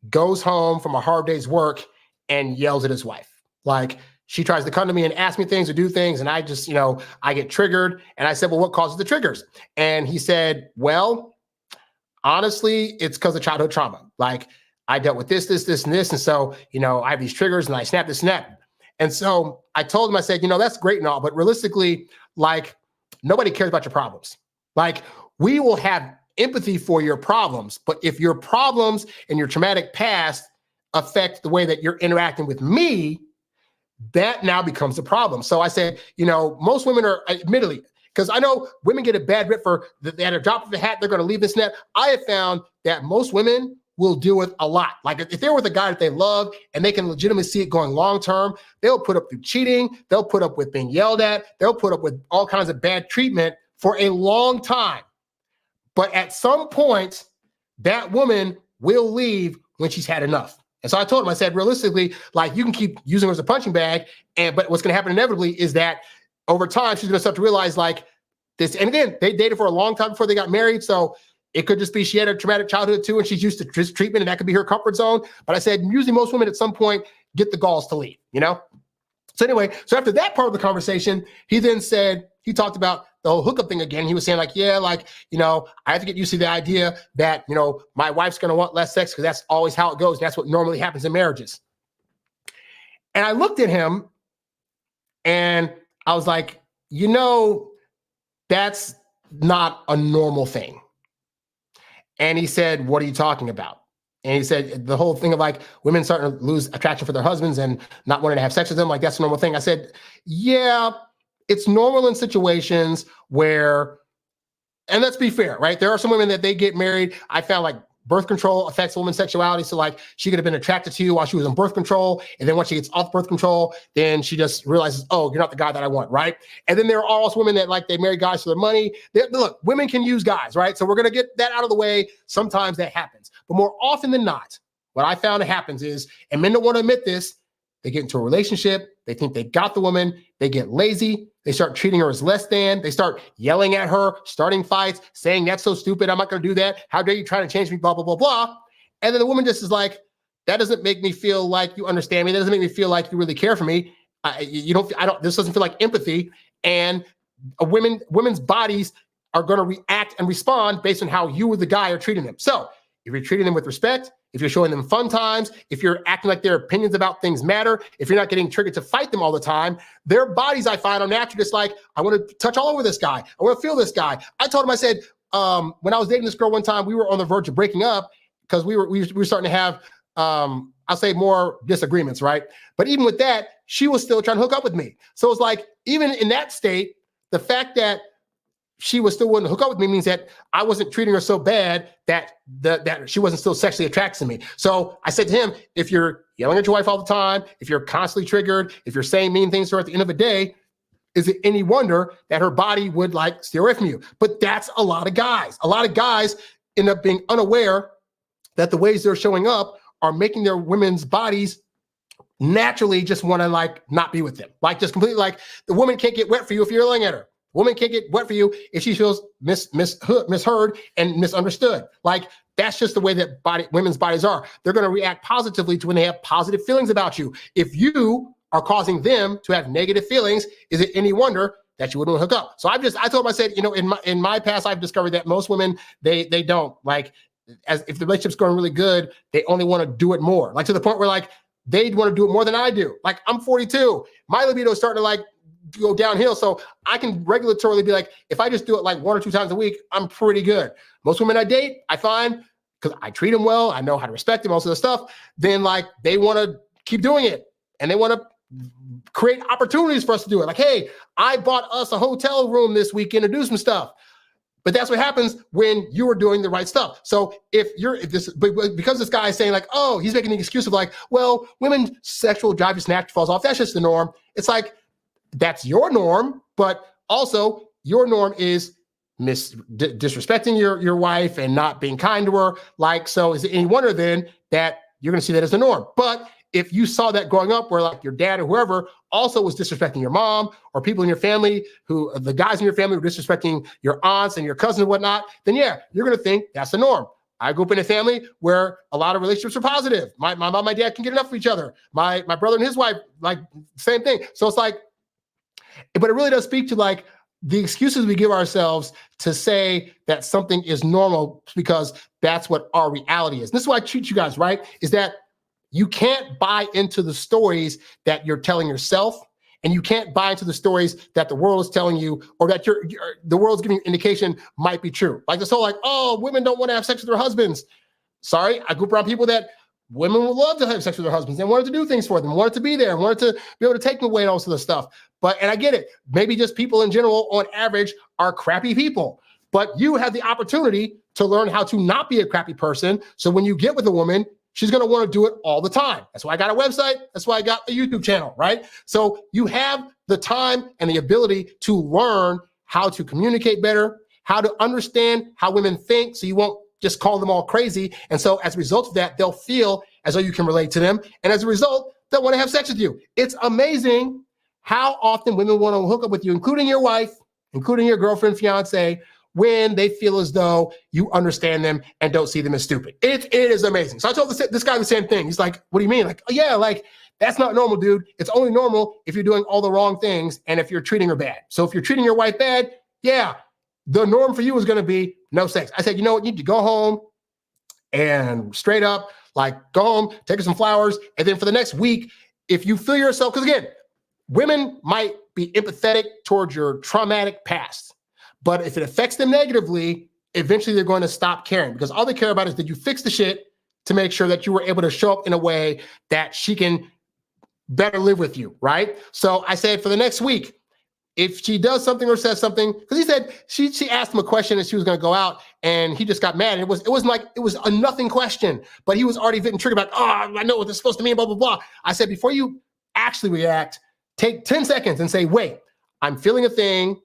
goes home from a hard day's work and yells at his wife. Like, she tries to come to me and ask me things or do things, and I just, I get triggered. And I said, well, what causes the triggers? And he said, well, honestly, it's because of childhood trauma. Like, I dealt with this, and this. And so, I have these triggers and I snap this snap. And so I told him, I said, that's great and all, but realistically, like, nobody cares about your problems. Like, we will have empathy for your problems, but if your problems and your traumatic past affect the way that you're interacting with me, that now becomes a problem. So I said, most women are, admittedly, because I know women get a bad rip for at a drop of a hat, they're going to leave this net. I have found that most women will deal with a lot. Like, if they're with a guy that they love and they can legitimately see it going long-term, they'll put up with cheating. They'll put up with being yelled at. They'll put up with all kinds of bad treatment for a long time. But at some point, that woman will leave when she's had enough. And so I told him, I said, realistically, like, you can keep using her as a punching bag, but what's going to happen inevitably is that over time, she's going to start to realize, like, this. And again, they dated for a long time before they got married. So it could just be she had a traumatic childhood too, and she's used to just treatment, and that could be her comfort zone. But I said, usually most women at some point get the galls to leave, So anyway, so after that part of the conversation, he then said, he talked about the whole hookup thing again. He was saying, like, yeah, like, I have to get used to the idea that, my wife's going to want less sex because that's always how it goes. That's what normally happens in marriages. And I looked at him and I was like, that's not a normal thing. And he said, what are you talking about? And he said, the whole thing of, like, women starting to lose attraction for their husbands and not wanting to have sex with them, like, that's a normal thing. I said, yeah, it's normal in situations where, and let's be fair, right? There are some women that they get married. I found, like, birth control affects a woman's sexuality. So, like, she could have been attracted to you while she was on birth control. And then once she gets off birth control, then she just realizes, oh, you're not the guy that I want, right? And then there are also women that, like, they marry guys for their money. Look, women can use guys, right? So we're going to get that out of the way. Sometimes that happens. But more often than not, what I found happens is, and men don't want to admit this, they get into a relationship, they think they got the woman, they get lazy, they start treating her as less than, they start yelling at her, starting fights, saying, that's so stupid, I'm not going to do that, how dare you try to change me, blah, blah, blah, blah. And then the woman just is like, that doesn't make me feel like you understand me, that doesn't make me feel like you really care for me, this doesn't feel like empathy. And women's bodies are going to react and respond based on how you or the guy are treating them. So if you're treating them with respect, if you're showing them fun times, if you're acting like their opinions about things matter, if you're not getting triggered to fight them all the time, their bodies, I find, are naturally just like, I want to touch all over this guy. I want to feel this guy. I told him, I said, when I was dating this girl one time, we were on the verge of breaking up because we were starting to have, I'll say, more disagreements, right? But even with that, she was still trying to hook up with me. So it's like, even in that state, the fact that she was still willing to hook up with me means that I wasn't treating her so bad that she wasn't still sexually attracted to me. So I said to him, if you're yelling at your wife all the time, if you're constantly triggered, if you're saying mean things to her at the end of the day, is it any wonder that her body would, like, steer away from you? But that's a lot of guys. A lot of guys end up being unaware that the ways they're showing up are making their women's bodies naturally just want to, like, not be with them. Like, just completely, like, the woman can't get wet for you if you're yelling at her. Woman can't get wet for you if she feels misheard and misunderstood. Like, that's just the way that women's bodies are. They're going to react positively to when they have positive feelings about you. If you are causing them to have negative feelings, is it any wonder that you wouldn't hook up? So I told him, I said, in my past, I've discovered that most women, they don't, like, as if the relationship's going really good, they only want to do it more. Like, to the point where, like, they'd want to do it more than I do. Like, I'm 42. My libido is starting to, like, go downhill. So I can regulatorily be like, if I just do it like 1 or 2 times a week, I'm pretty good. Most women I date, I find, because I treat them well, I know how to respect them, most of the stuff, then, like, they want to keep doing it. And they want to create opportunities for us to do it. Like, hey, I bought us a hotel room this weekend to do some stuff. But that's what happens when you are doing the right stuff. So because this guy is saying, like, oh, he's making the excuse of, like, well, women's sexual drive just naturally falls off. That's just the norm. It's like, that's your norm, but also your norm is disrespecting your wife and not being kind to her. Like, so is it any wonder then that you're going to see that as the norm? But if you saw that growing up where, like, your dad or whoever also was disrespecting your mom, or people in your family the guys in your family were disrespecting your aunts and your cousins and whatnot, then yeah, you're going to think that's the norm. I grew up in a family where a lot of relationships are positive. My mom and my dad can get enough of each other. My brother and his wife, like, same thing. So it's like, but it really does speak to like the excuses we give ourselves to say that something is normal because that's what our reality is. This is why I treat you guys, right? Is that you can't buy into the stories that you're telling yourself, and you can't buy into the stories that the world is telling you, or that the world's giving you indication might be true. Like this whole like, oh, women don't want to have sex with their husbands. Sorry, I grew up around people that women would love to have sex with their husbands. They wanted to do things for them, wanted to be there, wanted to be able to take them away and all sorts of stuff. And I get it. Maybe just people in general, on average, are crappy people. But you have the opportunity to learn how to not be a crappy person. So when you get with a woman, she's going to want to do it all the time. That's why I got a website. That's why I got a YouTube channel, right? So you have the time and the ability to learn how to communicate better, how to understand how women think, so you won't just call them all crazy. And so as a result of that, they'll feel as though you can relate to them. And as a result, they'll want to have sex with you. It's amazing how often women want to hook up with you, including your wife, including your girlfriend, fiance, when they feel as though you understand them and don't see them as stupid. It is amazing. So I told this guy the same thing. He's like, what do you mean? Like, oh, yeah, like, that's not normal, dude. It's only normal if you're doing all the wrong things and if you're treating her bad. So if you're treating your wife bad, yeah, the norm for you is going to be no sex. I said, you know what? You need to go home and straight up, like, go home, take her some flowers. And then for the next week, if you feel yourself, because again, women might be empathetic towards your traumatic past. But if it affects them negatively, eventually they're going to stop caring, because all they care about is that you fix the shit to make sure that you were able to show up in a way that she can better live with you, right? So I said for the next week, if she does something or says something, because he said she asked him a question and she was going to go out, and he just got mad. And it was a nothing question, but he was already getting triggered about, oh, I know what this is supposed to mean, blah, blah, blah. I said, before you actually react, take 10 seconds and say, wait, I'm feeling a thing.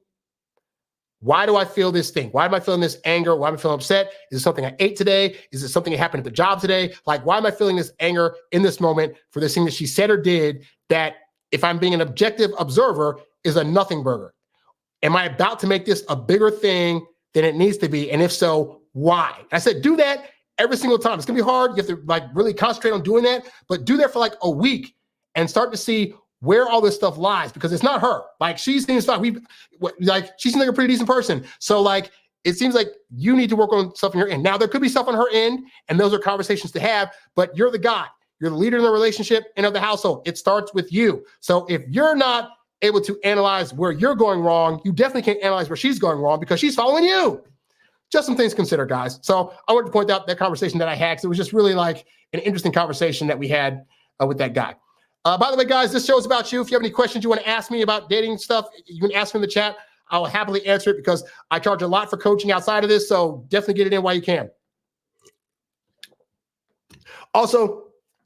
Why do I feel this thing? Why am I feeling this anger? Why am I feeling upset? Is it something I ate today? Is it something that happened at the job today? Like, why am I feeling this anger in this moment for this thing that she said or did that, if I'm being an objective observer, is a nothing burger? Am I about to make this a bigger thing than it needs to be? And if so, why? I said, do that every single time. It's going to be hard. You have to like really concentrate on doing that, but do that for like a week and start to see where all this stuff lies, because it's not her. Like, she seems like she seems like a pretty decent person. So like, it seems like you need to work on stuff on your end. Now, there could be stuff on her end, and those are conversations to have, but you're the guy. You're the leader in the relationship and of the household. It starts with you. So if you're not able to analyze where you're going wrong, you definitely can't analyze where she's going wrong, because she's following you. Just some things to consider, guys. So I wanted to point out that conversation that I had, because it was just really like an interesting conversation that we had with that guy. By the way, guys, this show is about you. If you have any questions you want to ask me about dating stuff, you can ask me in the chat. I'll happily answer it, because I charge a lot for coaching outside of this. So definitely get it in while you can. Also,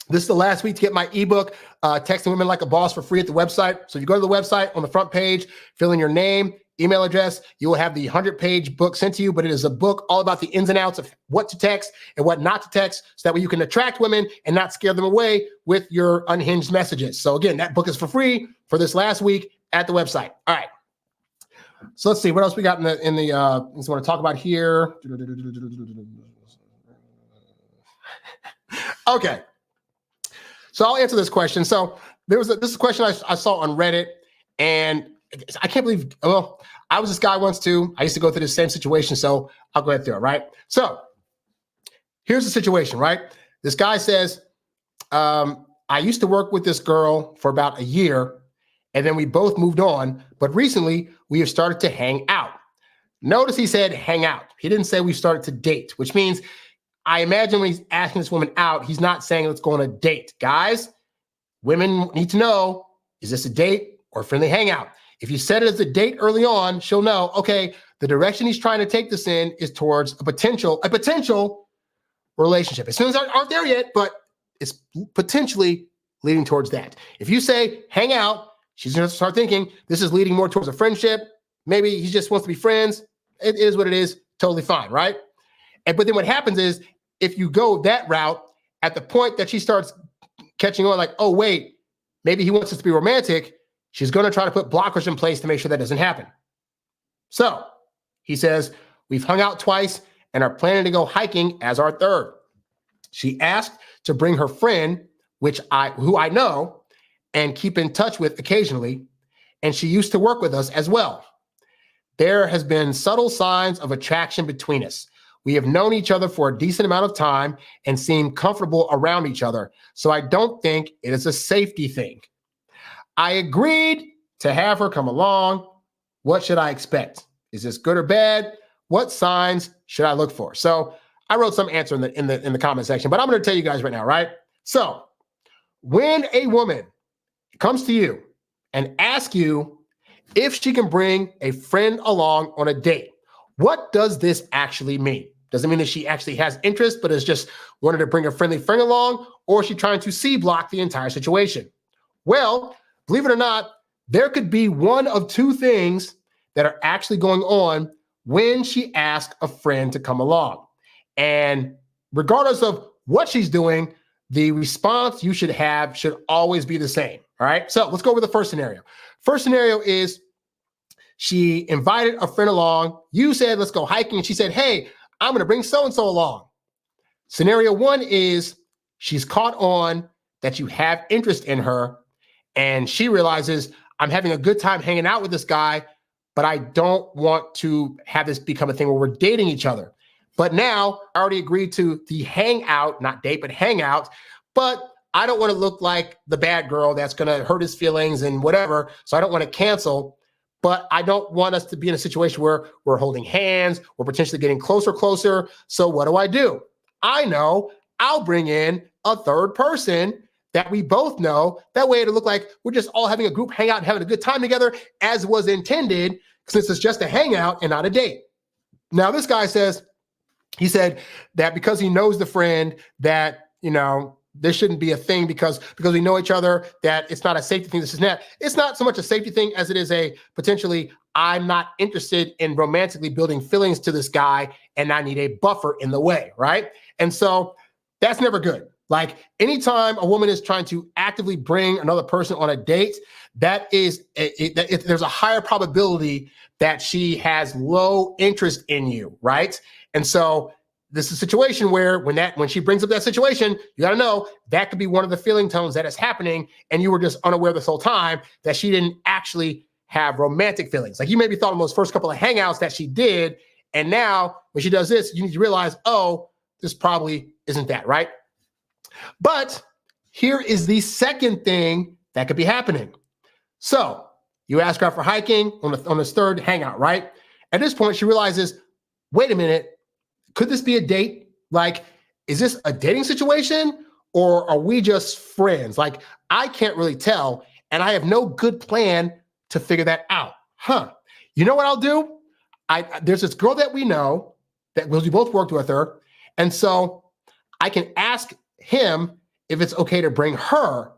this is the last week to get my ebook, Texting Women Like a Boss, for free at the website. So if you go to the website, on the front page, fill in your name, email address, you will have the 100-page book sent to you, but it is a book all about the ins and outs of what to text and what not to text, so that way you can attract women and not scare them away with your unhinged messages. So again, that book is for free for this last week at the website. All right. So let's see what else we got in the things I want to talk about here. Okay. So I'll answer this question. So this is a question I saw on Reddit, and I can't believe, well, I was this guy once too. I used to go through the same situation, so I'll go ahead through it, right? So here's the situation, right? This guy says, I used to work with this girl for about a year, and then we both moved on, but recently we have started to hang out. Notice he said hang out. He didn't say we started to date, which means I imagine when he's asking this woman out, he's not saying let's go on a date. Guys, women need to know, is this a date or a friendly hangout? If you set it as a date early on, she'll know, okay, the direction he's trying to take this in is towards a potential relationship. As soon as aren't there yet, but it's potentially leading towards that. If you say hang out, she's going to start thinking this is leading more towards a friendship. Maybe he just wants to be friends. It is what it is. Totally fine, right? But then what happens is, if you go that route, at the point that she starts catching on, like, oh, wait, maybe he wants us to be romantic, she's going to try to put blockers in place to make sure that doesn't happen. So he says, we've hung out twice and are planning to go hiking as our third. She asked to bring her friend, who I know and keep in touch with occasionally, and she used to work with us as well. There has been subtle signs of attraction between us. We have known each other for a decent amount of time and seem comfortable around each other, so I don't think it is a safety thing. I agreed to have her come along. What should I expect? Is this good or bad? What signs should I look for? So I wrote some answer in the comment section, but I'm going to tell you guys right now, right? So when a woman comes to you and asks you if she can bring a friend along on a date, what does this actually mean? Does it mean that she actually has interest, but is just wanted to bring a friendly friend along, or is she trying to C-block the entire situation? Well, believe it or not, there could be one of two things that are actually going on when she asks a friend to come along. And regardless of what she's doing, the response you should have should always be the same. All right. So let's go over the first scenario. First scenario is she invited a friend along. You said, let's go hiking. And she said, hey, I'm going to bring so-and-so along. Scenario one is she's caught on that you have interest in her, and she realizes I'm having a good time hanging out with this guy, but I don't want to have this become a thing where we're dating each other. But now I already agreed to the hangout, not date, but hangout. But I don't want to look like the bad girl that's going to hurt his feelings and whatever. So I don't want to cancel. But I don't want us to be in a situation where we're holding hands, we're potentially getting closer. So what do? I know I'll bring in a third person that we both know. That way it'll look like we're just all having a group hangout and having a good time together as was intended, since it's just a hangout and not a date. Now this guy says, he said that because he knows the friend that, this shouldn't be a thing because we know each other, that it's not a safety thing. This is not. It's not so much a safety thing as it is a potentially, I'm not interested in romantically building feelings to this guy and I need a buffer in the way, right? And so that's never good. Like anytime a woman is trying to actively bring another person on a date, there's a higher probability that she has low interest in you, right? And so this is a situation where when she brings up that situation, you got to know that could be one of the feeling tones that is happening, and you were just unaware this whole time that she didn't actually have romantic feelings. Like you maybe thought in those first couple of hangouts that she did, and now when she does this, you need to realize, oh, this probably isn't that, right? But here is the second thing that could be happening. So you ask her out for hiking on this third hangout, right? At this point, she realizes, wait a minute, could this be a date? Like, is this a dating situation or are we just friends? Like, I can't really tell, and I have no good plan to figure that out. You know what I'll do? There's this girl that we know that we both worked with her, and so I can ask him if it's okay to bring her.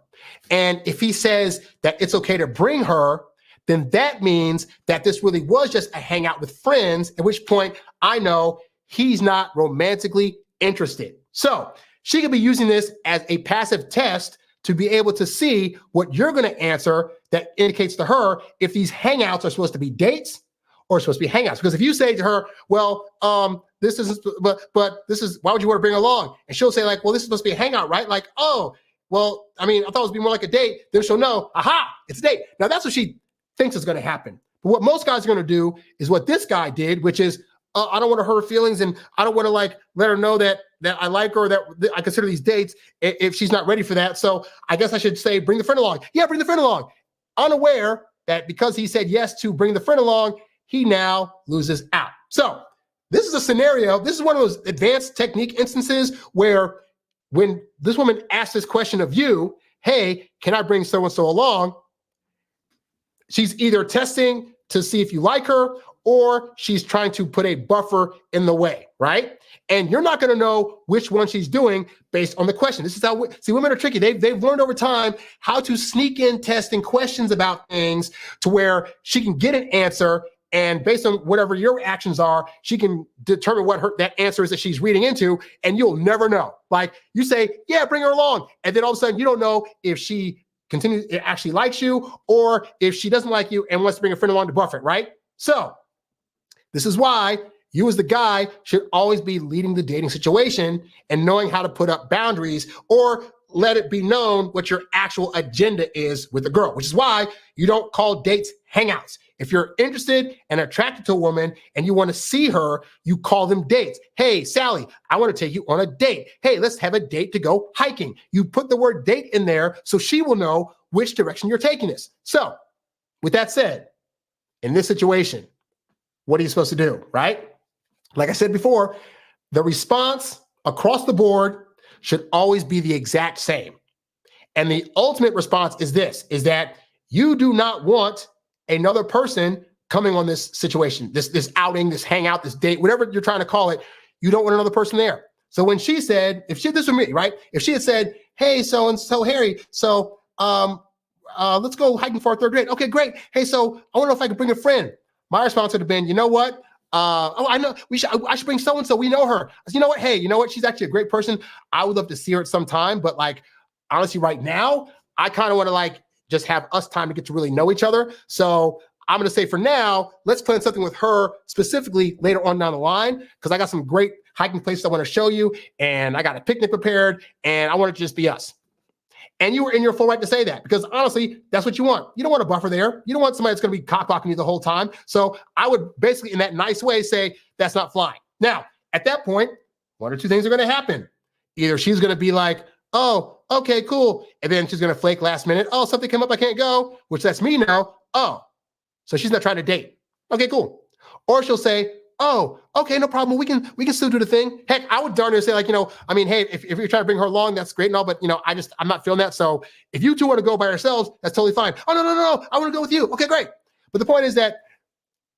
And if he says that it's okay to bring her, then that means that this really was just a hangout with friends, at which point I know he's not romantically interested. So she could be using this as a passive test to be able to see what you're going to answer that indicates to her if these hangouts are supposed to be dates or supposed to be hangouts. Because if you say to her, well, this isn't, but this is, why would you want to bring her along? And she'll say like, well, this is supposed to be a hangout, right? Like, oh, well, I mean, I thought it was be more like a date. Then she'll know, aha, it's a date. Now that's what she thinks is going to happen. But what most guys are going to do is what this guy did, which is, I don't want to hurt her feelings, and I don't want to like let her know that I like her, that I consider these dates if she's not ready for that. So I guess I should say, bring the friend along. Yeah, bring the friend along. Unaware that because he said yes to bring the friend along, he now loses out. So this is a scenario. This is one of those advanced technique instances where when this woman asks this question of you, hey, can I bring so-and-so along? She's either testing to see if you like her, or she's trying to put a buffer in the way, right? And you're not going to know which one she's doing based on the question. This is how, women are tricky. They've learned over time how to sneak in testing questions about things to where she can get an answer, and based on whatever your actions are, she can determine what that answer is that she's reading into, and you'll never know. Like you say, yeah, bring her along. And then all of a sudden you don't know if she actually likes you or if she doesn't like you and wants to bring a friend along to buffer it, right? So this is why you as the guy should always be leading the dating situation and knowing how to put up boundaries or let it be known what your actual agenda is with the girl, which is why you don't call dates hangouts. If you're interested and attracted to a woman and you want to see her, you call them dates. Hey, Sally, I want to take you on a date. Hey, let's have a date to go hiking. You put the word date in there so she will know which direction you're taking this. So with that said, in this situation, what are you supposed to do, right? Like I said before, the response across the board should always be the exact same. And the ultimate response is this, is that you do not want another person coming on this situation, this outing, this hangout, this date, whatever you're trying to call it, you don't want another person there. So when she said, this was me, right? If she had said, hey, so-and-so, Harry, let's go hiking for our third date. Okay, great. Hey, so I want to know if I can bring a friend. My response would have been, you know what? I know I should bring so-and-so. We know her. I said, you know what? Hey, you know what? She's actually a great person. I would love to see her at some time. But like, honestly, right now, I kind of want to like just have us time to get to really know each other. So I'm going to say for now, let's plan something with her specifically later on down the line, because I got some great hiking places I want to show you. And I got a picnic prepared and I want it to just be us. And you were in your full right to say that, because honestly, that's what you want. You don't want a buffer there. You don't want somebody that's going to be cock-blocking you the whole time. So I would basically, in that nice way, say that's not flying. Now, at that point, one or two things are going to happen. Either she's going to be like, oh, okay, cool. And then she's going to flake last minute. Oh, something came up, I can't go, which lets me know, oh, so she's not trying to date. Okay, cool. Or she'll say, oh, okay, no problem. We can still do the thing. Heck, I would darn near say like, hey, if you're trying to bring her along, that's great and all, but I'm not feeling that. So if you two want to go by yourselves, that's totally fine. Oh, no, I want to go with you. Okay, great. But the point is that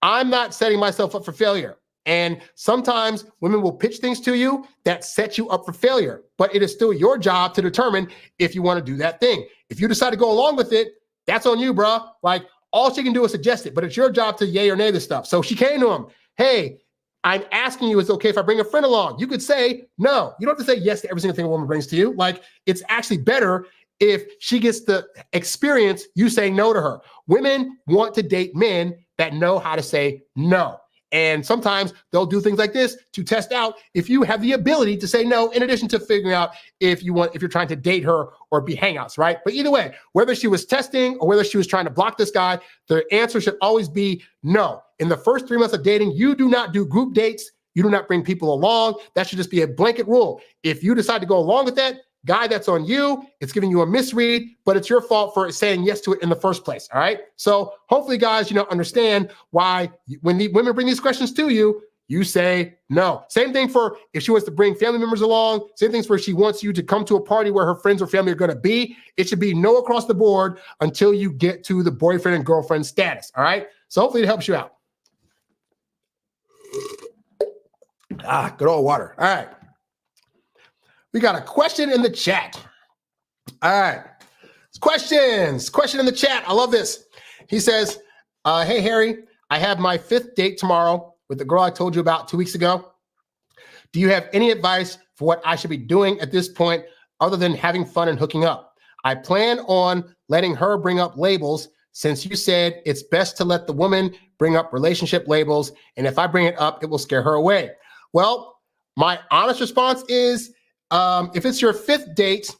I'm not setting myself up for failure. And sometimes women will pitch things to you that set you up for failure, but it is still your job to determine if you want to do that thing. If you decide to go along with it, that's on you, bro. Like, all she can do is suggest it, but it's your job to yay or nay this stuff. So she came to him. Hey, I'm asking you, is it okay if I bring a friend along? You could say no. You don't have to say yes to every single thing a woman brings to you. Like, it's actually better if she gets the experience you saying no to her. Women want to date men that know how to say no. And sometimes they'll do things like this to test out if you have the ability to say no, in addition to figuring out if you're trying to date her or be hangouts, right? But either way, whether she was testing or whether she was trying to block this guy, the answer should always be no. In the first 3 months of dating, you do not do group dates. You do not bring people along. That should just be a blanket rule. If you decide to go along with that, guy, that's on you. It's giving you a misread, but it's your fault for saying yes to it in the first place. All right. So hopefully, guys, understand why when the women bring these questions to you, you say no. Same thing for if she wants to bring family members along. Same things for if she wants you to come to a party where her friends or family are going to be. It should be no across the board until you get to the boyfriend and girlfriend status. All right. So hopefully it helps you out. Good old water. All right. We got a question in the chat. All right. Questions. Question in the chat. I love this. He says, hey, Harry, I have my 5th date tomorrow with the girl I told you about 2 weeks ago. Do you have any advice for what I should be doing at this point other than having fun and hooking up? I plan on letting her bring up labels since you said it's best to let the woman bring up relationship labels. And if I bring it up, it will scare her away. Well, my honest response is, if it's your 5th date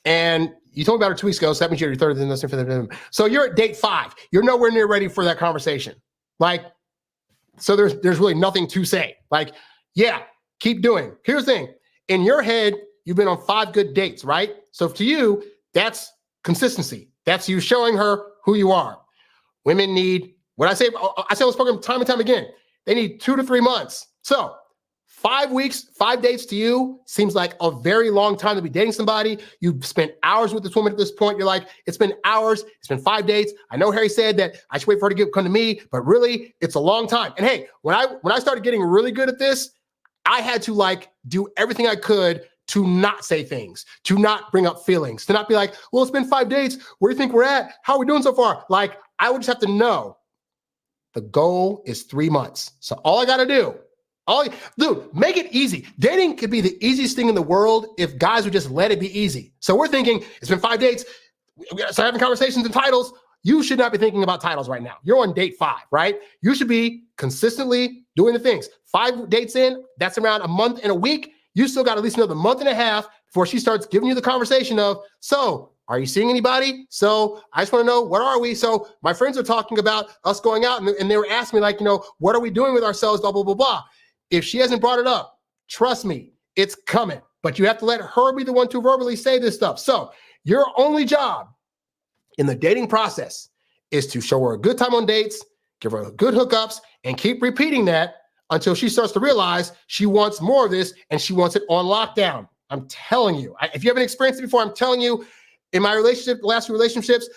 and you told me about her 2 weeks ago, so that means you're your 3rd and 5th. So you're at date 5. You're nowhere near ready for that conversation. Like, so there's really nothing to say. Like, yeah, keep doing. Here's the thing. In your head, you've been on 5 good dates, right? So to you, that's consistency. That's you showing her who you are. Women need, I say on this program time and time again, they need 2 to 3 months. So 5 weeks, 5 dates to you seems like a very long time to be dating somebody. You've spent hours with this woman at this point. You're like, it's been hours. It's been 5 dates. I know Harry said that I should wait for her to come to me, but really, it's a long time. And hey, when I started getting really good at this, I had to do everything I could to not say things, to not bring up feelings, to not be like, well, it's been 5 dates. Where do you think we're at? How are we doing so far? Like, I would just have to know the goal is 3 months. So all I got to do, dude, make it easy. Dating could be the easiest thing in the world if guys would just let it be easy. So we're thinking it's been 5 dates. We got to start having conversations and titles. you should not be thinking about titles right now. You're on date 5, right? You should be consistently doing the things. 5 dates in, that's around a month and a week. You still got at least another month and a half before she starts giving you the conversation of, so are you seeing anybody? So I just want to know, what are we? So my friends are talking about us going out, and they were asking me, like, what are we doing with ourselves, blah, blah, blah, blah. If she hasn't brought it up, trust me, it's coming. But you have to let her be the one to verbally say this stuff. So your only job in the dating process is to show her a good time on dates, give her good hookups, and keep repeating that until she starts to realize she wants more of this and she wants it on lockdown. I'm telling you, if you haven't experienced it before, I'm telling you, in my relationship, the last few relationships,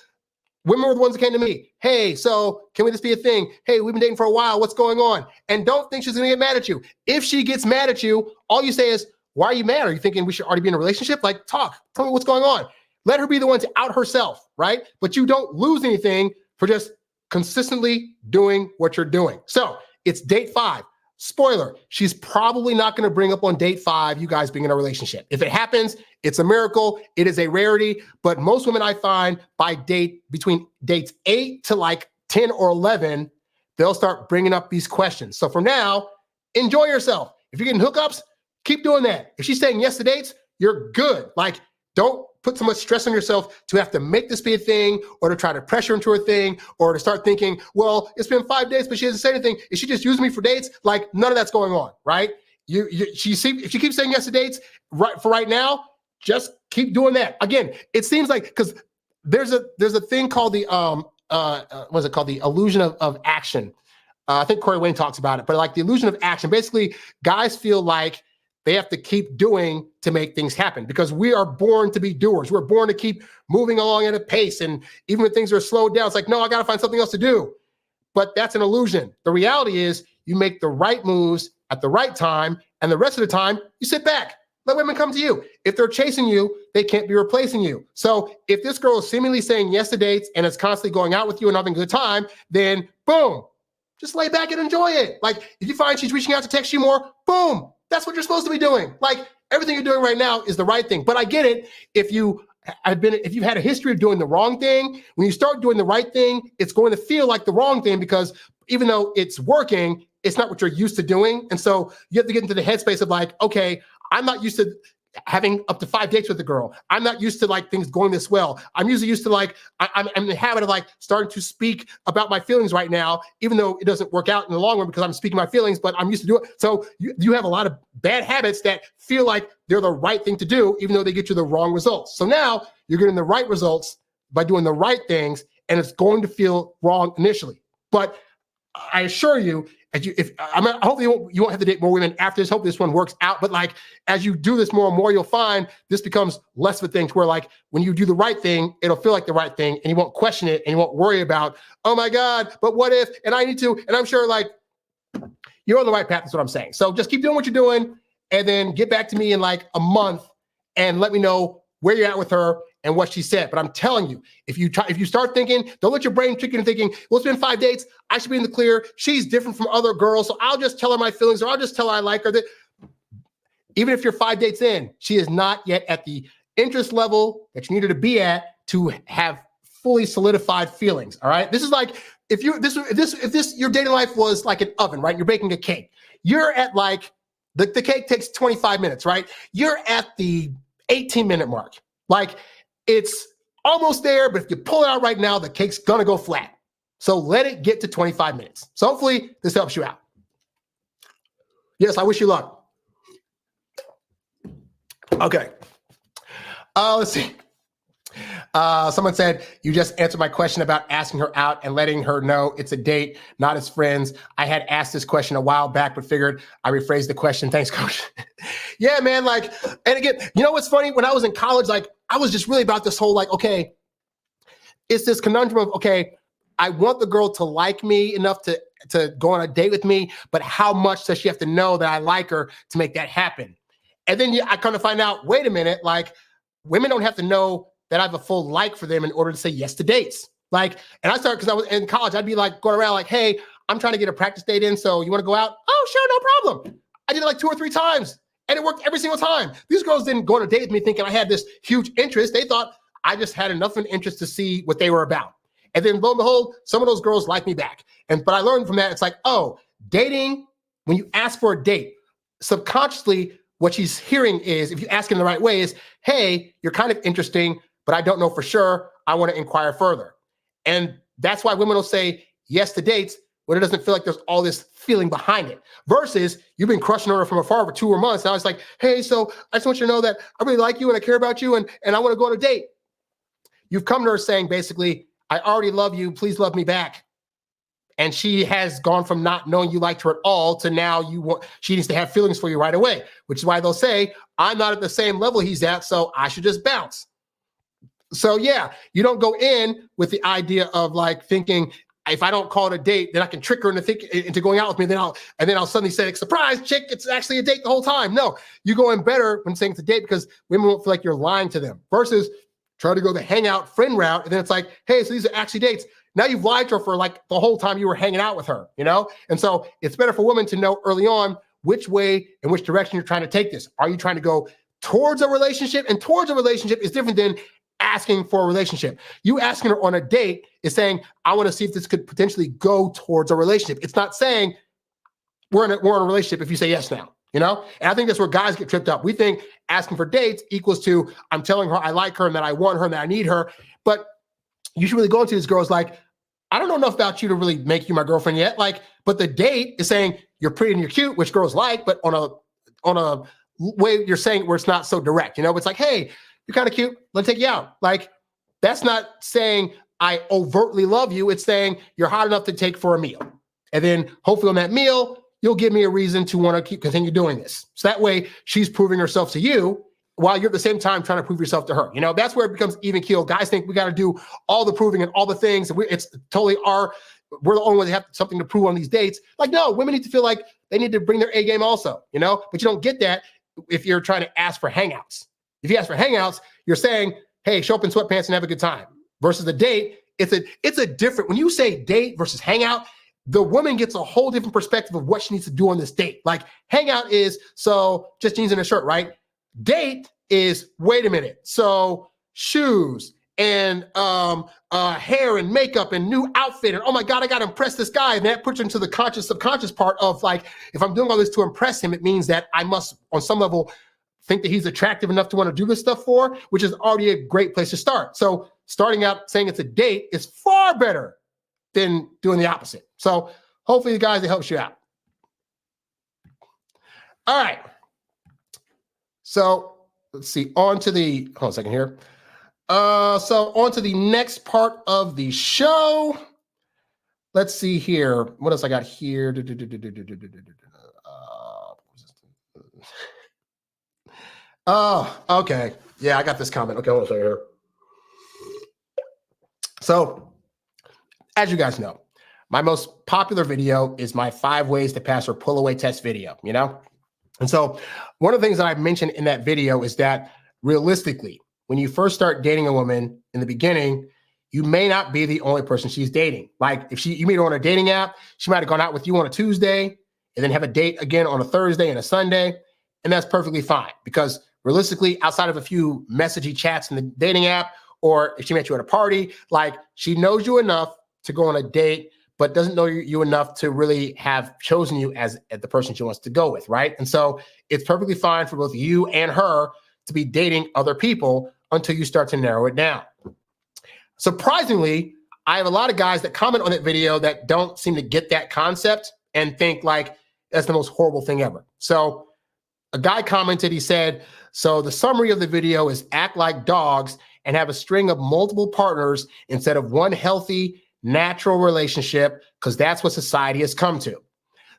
women were the ones that came to me. Hey, so can we just be a thing? Hey, we've been dating for a while. What's going on? And don't think she's going to get mad at you. If she gets mad at you, all you say is, why are you mad? Are you thinking we should already be in a relationship? Like, talk. Tell me what's going on. Let her be the one to out herself, right? But you don't lose anything for just consistently doing what you're doing. So it's date 5. Spoiler, she's probably not going to bring up on date 5 you guys being in a relationship. If it happens, it's a miracle. It is a rarity. But most women I find between dates 8 to like 10 or 11, they'll start bringing up these questions. So for now, enjoy yourself. If you're getting hookups, keep doing that. If she's saying yes to dates, you're good. Like, don't put so much stress on yourself to have to make this be a thing, or to try to pressure into a thing, or to start thinking, well, it's been 5 days, but she hasn't said anything. Is she just using me for dates? Like, none of that's going on, right? If she keeps saying yes to dates right now, just keep doing that. Again, it seems like, because there's a thing called the what's it called? The illusion of action. I think Corey Wayne talks about it, but like the illusion of action. Basically, guys feel like they have to keep doing to make things happen, because we are born to be doers. We're born to keep moving along at a pace. And even when things are slowed down, it's like, no, I got to find something else to do. But that's an illusion. The reality is you make the right moves at the right time, and the rest of the time you sit back. Let women come to you. If they're chasing you, they can't be replacing you. So if this girl is seemingly saying yes to dates and is constantly going out with you and having a good time, then boom, just lay back and enjoy it. Like, if you find she's reaching out to text you more, boom, that's what you're supposed to be doing. Like, everything you're doing right now is the right thing. But I get it. If you've had a history of doing the wrong thing, when you start doing the right thing, it's going to feel like the wrong thing, because even though it's working, it's not what you're used to doing. And so you have to get into the headspace of like, okay, I'm not used to having up to 5 dates with a girl. I'm not used to like things going this well. I'm usually used to like, I'm in the habit of like starting to speak about my feelings right now, even though it doesn't work out in the long run because I'm speaking my feelings, but I'm used to do it. So you have a lot of bad habits that feel like they're the right thing to do, even though they get you the wrong results. So now you're getting the right results by doing the right things, and it's going to feel wrong initially. But I assure you, hopefully you won't have to date more women after this. Hopefully this one works out. But like, as you do this more and more, you'll find this becomes less of a thing, to where like when you do the right thing, it'll feel like the right thing, and you won't question it, and you won't worry about, oh my God, but what if, and I need to, and I'm sure like you're on the right path. That's what I'm saying. So just keep doing what you're doing, and then get back to me in like a month and let me know where you're at with her and what she said. But I'm telling you, if you start thinking, don't let your brain trick you into thinking, well, it's been 5 dates, I should be in the clear, she's different from other girls, so I'll just tell her my feelings, or I'll just tell her I like her. That even if you're 5 dates in, she is not yet at the interest level that you need her to be at to have fully solidified feelings. All right. This is like, if your dating life was like an oven, right? You're baking a cake. You're at like, the cake takes 25 minutes, right? You're at the 18-minute mark. Like, it's almost there, but if you pull it out right now, the cake's gonna go flat. So let it get to 25 minutes. So hopefully this helps you out. Yes, I wish you luck. Okay. Let's see. Someone said, you just answered my question about asking her out and letting her know it's a date, not as friends. I had asked this question a while back, but figured I rephrased the question. Thanks, coach. Yeah, man. Like, and again, you know what's funny? When I was in college, like, I was just really about this whole, like, okay, it's this conundrum of, okay, I want the girl to like me enough to go on a date with me, but how much does she have to know that I like her to make that happen? And then I kind of find out, wait a minute, like, women don't have to know that I have a full like for them in order to say yes to dates. Like, and I started, because I was in college, I'd be like going around like, hey, I'm trying to get a practice date in, so you want to go out? Oh, sure, no problem. I did it like 2 or 3 times, and it worked every single time. These girls didn't go on a date with me thinking I had this huge interest. They thought I just had enough of an interest to see what they were about. And then lo and behold, some of those girls like me back. But I learned from that, it's like, oh, dating, when you ask for a date, subconsciously, what she's hearing is, if you ask in the right way, is, hey, you're kind of interesting, but I don't know for sure. I want to inquire further. And that's why women will say yes to dates when it doesn't feel like there's all this feeling behind it. Versus you've been crushing on her from afar for 2 months. Now it's like, hey, so I just want you to know that I really like you and I care about you and I want to go on a date. You've come to her saying, basically, I already love you. Please love me back. And she has gone from not knowing you liked her at all to now she needs to have feelings for you right away, which is why they'll say, I'm not at the same level he's at, so I should just bounce. So yeah, you don't go in with the idea of like thinking, if I don't call it a date, then I can trick her into going out with me. Then I'll suddenly say, surprise, chick, it's actually a date the whole time. No, you go in better when saying it's a date because women won't feel like you're lying to them versus try to go the hangout friend route. And then it's like, hey, so these are actually dates. Now you've lied to her for like the whole time you were hanging out with her, you know? And so it's better for women to know early on which way and which direction you're trying to take this. Are you trying to go towards a relationship? And towards a relationship is different than asking for a relationship. You asking her on a date is saying, I want to see if this could potentially go towards a relationship. It's not saying we're in a relationship if you say yes now, you know? And I think that's where guys get tripped up. We think asking for dates equals to I'm telling her I like her and that I want her and that I need her. But you should really go into this girl's like, I don't know enough about you to really make you my girlfriend yet. Like, but the date is saying you're pretty and you're cute, which girls like, but on a way you're saying where it's not so direct, you know? It's like, hey, you're kind of cute. Let's take you out. Like, that's not saying I overtly love you. It's saying you're hot enough to take for a meal. And then hopefully on that meal, you'll give me a reason to want to continue doing this. So that way she's proving herself to you while you're at the same time trying to prove yourself to her. You know, that's where it becomes even keel. Guys think we got to do all the proving and all the things. And it's totally we're the only ones that have something to prove on these dates. Like, no, women need to feel like they need to bring their A game also, you know, but you don't get that if you're trying to ask for hangouts. If you ask for hangouts, you're saying, hey, show up in sweatpants and have a good time. Versus the date, it's a different, when you say date versus hangout, the woman gets a whole different perspective of what she needs to do on this date. Like, hangout is, so just jeans and a shirt, right? Date is, wait a minute, so shoes and hair and makeup and new outfit and oh my God, I got to impress this guy. And that puts you into the conscious, subconscious part of like, if I'm doing all this to impress him, it means that I must on some level think that he's attractive enough to want to do this stuff for, which is already a great place to start. So starting out saying it's a date is far better than doing the opposite. So hopefully you guys, it helps you out. All right. So let's see, hold on a second here. So on to the next part of the show. Let's see here. What else I got here? Oh, okay. Yeah, I got this comment. Okay, hold on a second here. So, as you guys know, my most popular video is my 5 ways to pass or pull away test video, you know? And so one of the things that I mentioned in that video is that realistically, when you first start dating a woman in the beginning, you may not be the only person she's dating. Like if you meet her on a dating app, she might've gone out with you on a Tuesday and then have a date again on a Thursday and a Sunday. And that's perfectly fine because realistically, outside of a few messagey chats in the dating app, or if she met you at a party, like she knows you enough to go on a date, but doesn't know you enough to really have chosen you as the person she wants to go with, right? And so it's perfectly fine for both you and her to be dating other people until you start to narrow it down. Surprisingly, I have a lot of guys that comment on that video that don't seem to get that concept and think like that's the most horrible thing ever. So a guy commented, he said, so the summary of the video is act like dogs and have a string of multiple partners instead of one healthy, natural relationship, because that's what society has come to.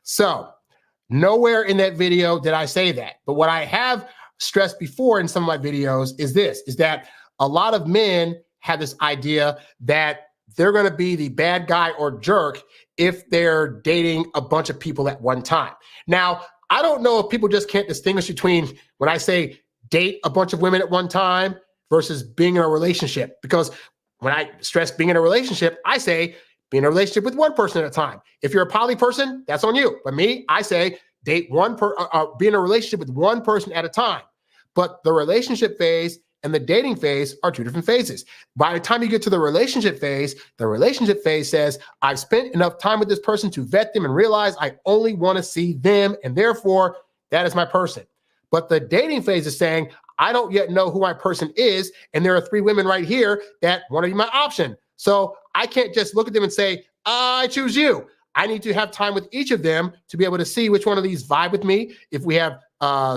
So nowhere in that video did I say that. But what I have stressed before in some of my videos is that a lot of men have this idea that they're going to be the bad guy or jerk if they're dating a bunch of people at one time. Now, I don't know if people just can't distinguish between when I say date a bunch of women at one time versus being in a relationship. Because when I stress being in a relationship, I say be in a relationship with one person at a time. If you're a poly person, that's on you. But me, I say date be in a relationship with one person at a time. But the relationship phase and the dating phase are two different phases. By the time you get to the relationship phase says, I've spent enough time with this person to vet them and realize I only want to see them, and therefore that is my person. But the dating phase is saying, I don't yet know who my person is, and there are 3 women right here that want to be my option. So I can't just look at them and say, I choose you. I need to have time with each of them to be able to see which one of these vibe with me. If we have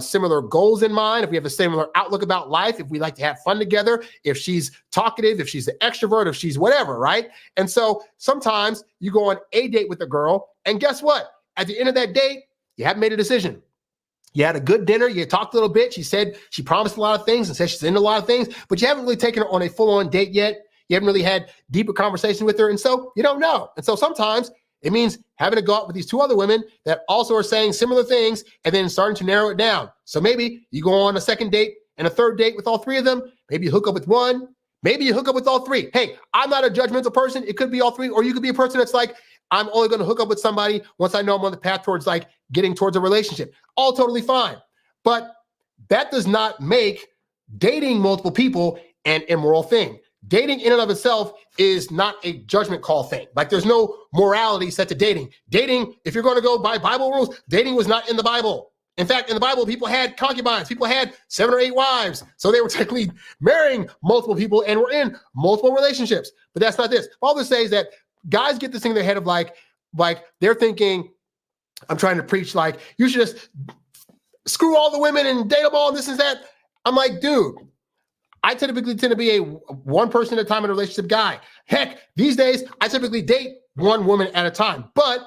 similar goals in mind, if we have a similar outlook about life, if we like to have fun together, if she's talkative, if she's an extrovert, if she's whatever, right? And so sometimes you go on a date with a girl, and guess what? At the end of that date, you haven't made a decision. You had a good dinner, you talked a little bit, she said she promised a lot of things and said she's into a lot of things, but you haven't really taken her on a full-on date yet. You haven't really had deeper conversation with her, and so you don't know. And so sometimes it means having to go out with these 2 other women that also are saying similar things and then starting to narrow it down. So maybe you go on a second date and a third date with all 3 of them. Maybe you hook up with one. Maybe you hook up with all 3. Hey, I'm not a judgmental person. It could be all 3, or you could be a person that's like, I'm only going to hook up with somebody once I know I'm on the path towards like getting towards a relationship. All totally fine. But that does not make dating multiple people an immoral thing. Dating in and of itself is not a judgment call thing. Like there's no morality set to dating. Dating, if you're going to go by Bible rules, dating was not in the Bible. In fact, in the Bible, people had concubines. People had 7 or 8 wives. So they were technically marrying multiple people and were in multiple relationships. But that's not this. All this says that guys get this thing in their head of like they're thinking, I'm trying to preach like, you should just screw all the women and date them all and this and that. I'm like, dude, I typically tend to be a one person at a time in a relationship guy. Heck, these days, I typically date one woman at a time. But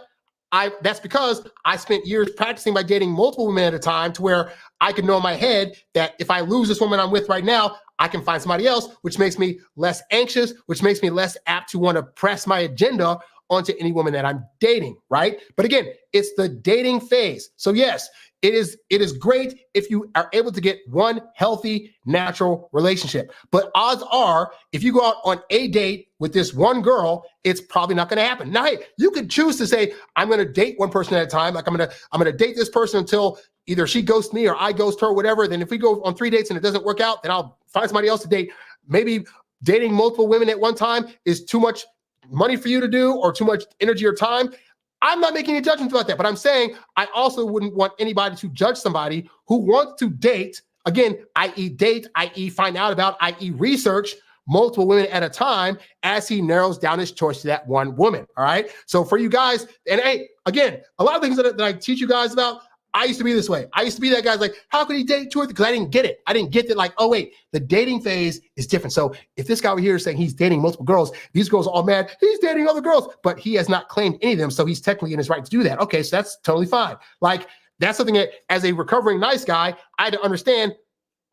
that's because I spent years practicing by dating multiple women at a time to where I could know in my head that if I lose this woman I'm with right now, I can find somebody else, which makes me less anxious, which makes me less apt to want to press my agenda onto any woman that I'm dating, right? But again, it's the dating phase. So yes, it is great if you are able to get one healthy, natural relationship. But odds are, if you go out on a date with this one girl, it's probably not going to happen. Now, hey, you could choose to say, I'm going to date one person at a time. Like I'm going to date this person until either she ghosts me or I ghost her, whatever. Then if we go on 3 dates and it doesn't work out, then I'll find somebody else to date. Maybe dating multiple women at one time is too much money for you to do or too much energy or time. I'm not making any judgments about that, but I'm saying I also wouldn't want anybody to judge somebody who wants to date, again, i.e. date, i.e. find out about, i.e. research multiple women at a time as he narrows down his choice to that one woman, all right? So for you guys, and hey, again, a lot of things that I teach you guys about, I used to be this way. I used to be that guy's like, how could he date 2 or 3? Because I didn't get it. I didn't get that like, oh wait, the dating phase is different. So if this guy over here is saying he's dating multiple girls, these girls are all mad, he's dating other girls, but he has not claimed any of them. So he's technically in his right to do that. Okay, so that's totally fine. Like that's something that as a recovering nice guy, I had to understand.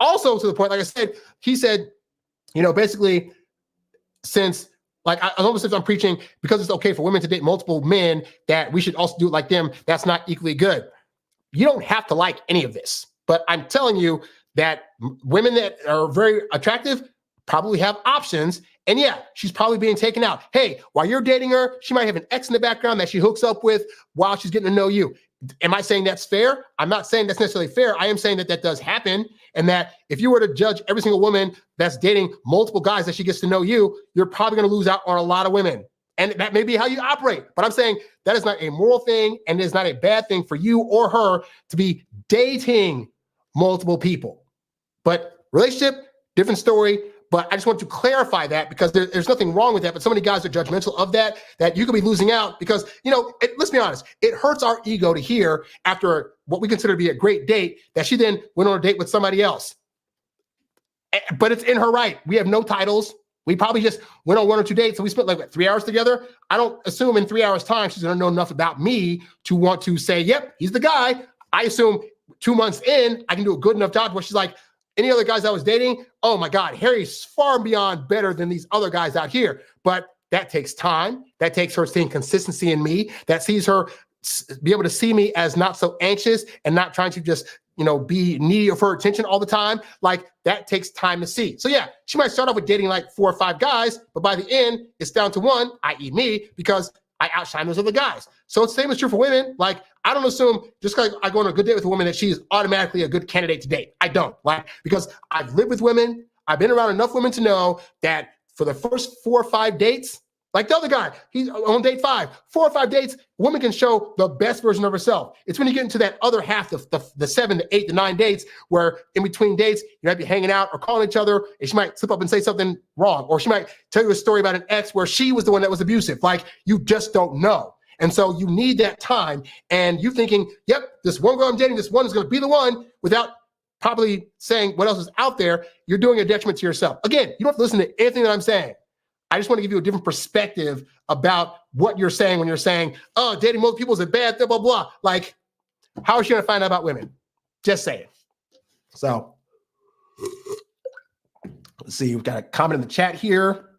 Also to the point, like I said, he said, basically since like I almost I'm preaching because it's okay for women to date multiple men that we should also do it like them. That's not equally good. You don't have to like any of this, but I'm telling you that women that are very attractive probably have options. And yeah, she's probably being taken out. Hey, while you're dating her, she might have an ex in the background that she hooks up with while she's getting to know you. Am I saying that's fair? I'm not saying that's necessarily fair. I am saying that does happen. And that if you were to judge every single woman that's dating multiple guys that she gets to know you, you're probably going to lose out on a lot of women. And that may be how you operate. But I'm saying that is not a moral thing and it is not a bad thing for you or her to be dating multiple people. But relationship, different story. But I just want to clarify that because there's nothing wrong with that. But so many guys are judgmental of that you could be losing out because, let's be honest, it hurts our ego to hear after what we consider to be a great date that she then went on a date with somebody else. But it's in her right. We have no titles. We probably just went on 1 or 2 dates and we spent like 3 hours together. I don't assume in 3 hours time, she's going to know enough about me to want to say, yep, he's the guy. I assume 2 months in, I can do a good enough job where she's like, any other guys I was dating, oh my God, Harry's far beyond better than these other guys out here. But that takes time. That takes her seeing consistency in me. That sees her be able to see me as not so anxious and not trying to just, be needy of her attention all the time. Like that takes time to see. So yeah, she might start off with dating like 4 or 5 guys, but by the end it's down to 1, i.e. me, because I outshine those other guys. So it's the same is true for women. Like I don't assume just because I go on a good date with a woman that she's automatically a good candidate to date. I don't because I've lived with women. I've been around enough women to know that for the first 4 or 5 dates, like the other guy, he's on date 5, 4 or 5 dates, women can show the best version of herself. It's when you get into that other half, the 7 to 8 to 9 dates, where in between dates, you might be hanging out or calling each other, and she might slip up and say something wrong, or she might tell you a story about an ex where she was the one that was abusive. Like, you just don't know. And so you need that time, and you thinking, yep, this one girl I'm dating, this one is going to be the one, without probably saying what else is out there, you're doing a detriment to yourself. Again, you don't have to listen to anything that I'm saying. I just want to give you a different perspective about what you're saying when you're saying, oh, dating multiple people is bad, blah, blah, blah. Like, how is she going to find out about women? Just saying. So, let's see. We've got a comment in the chat here.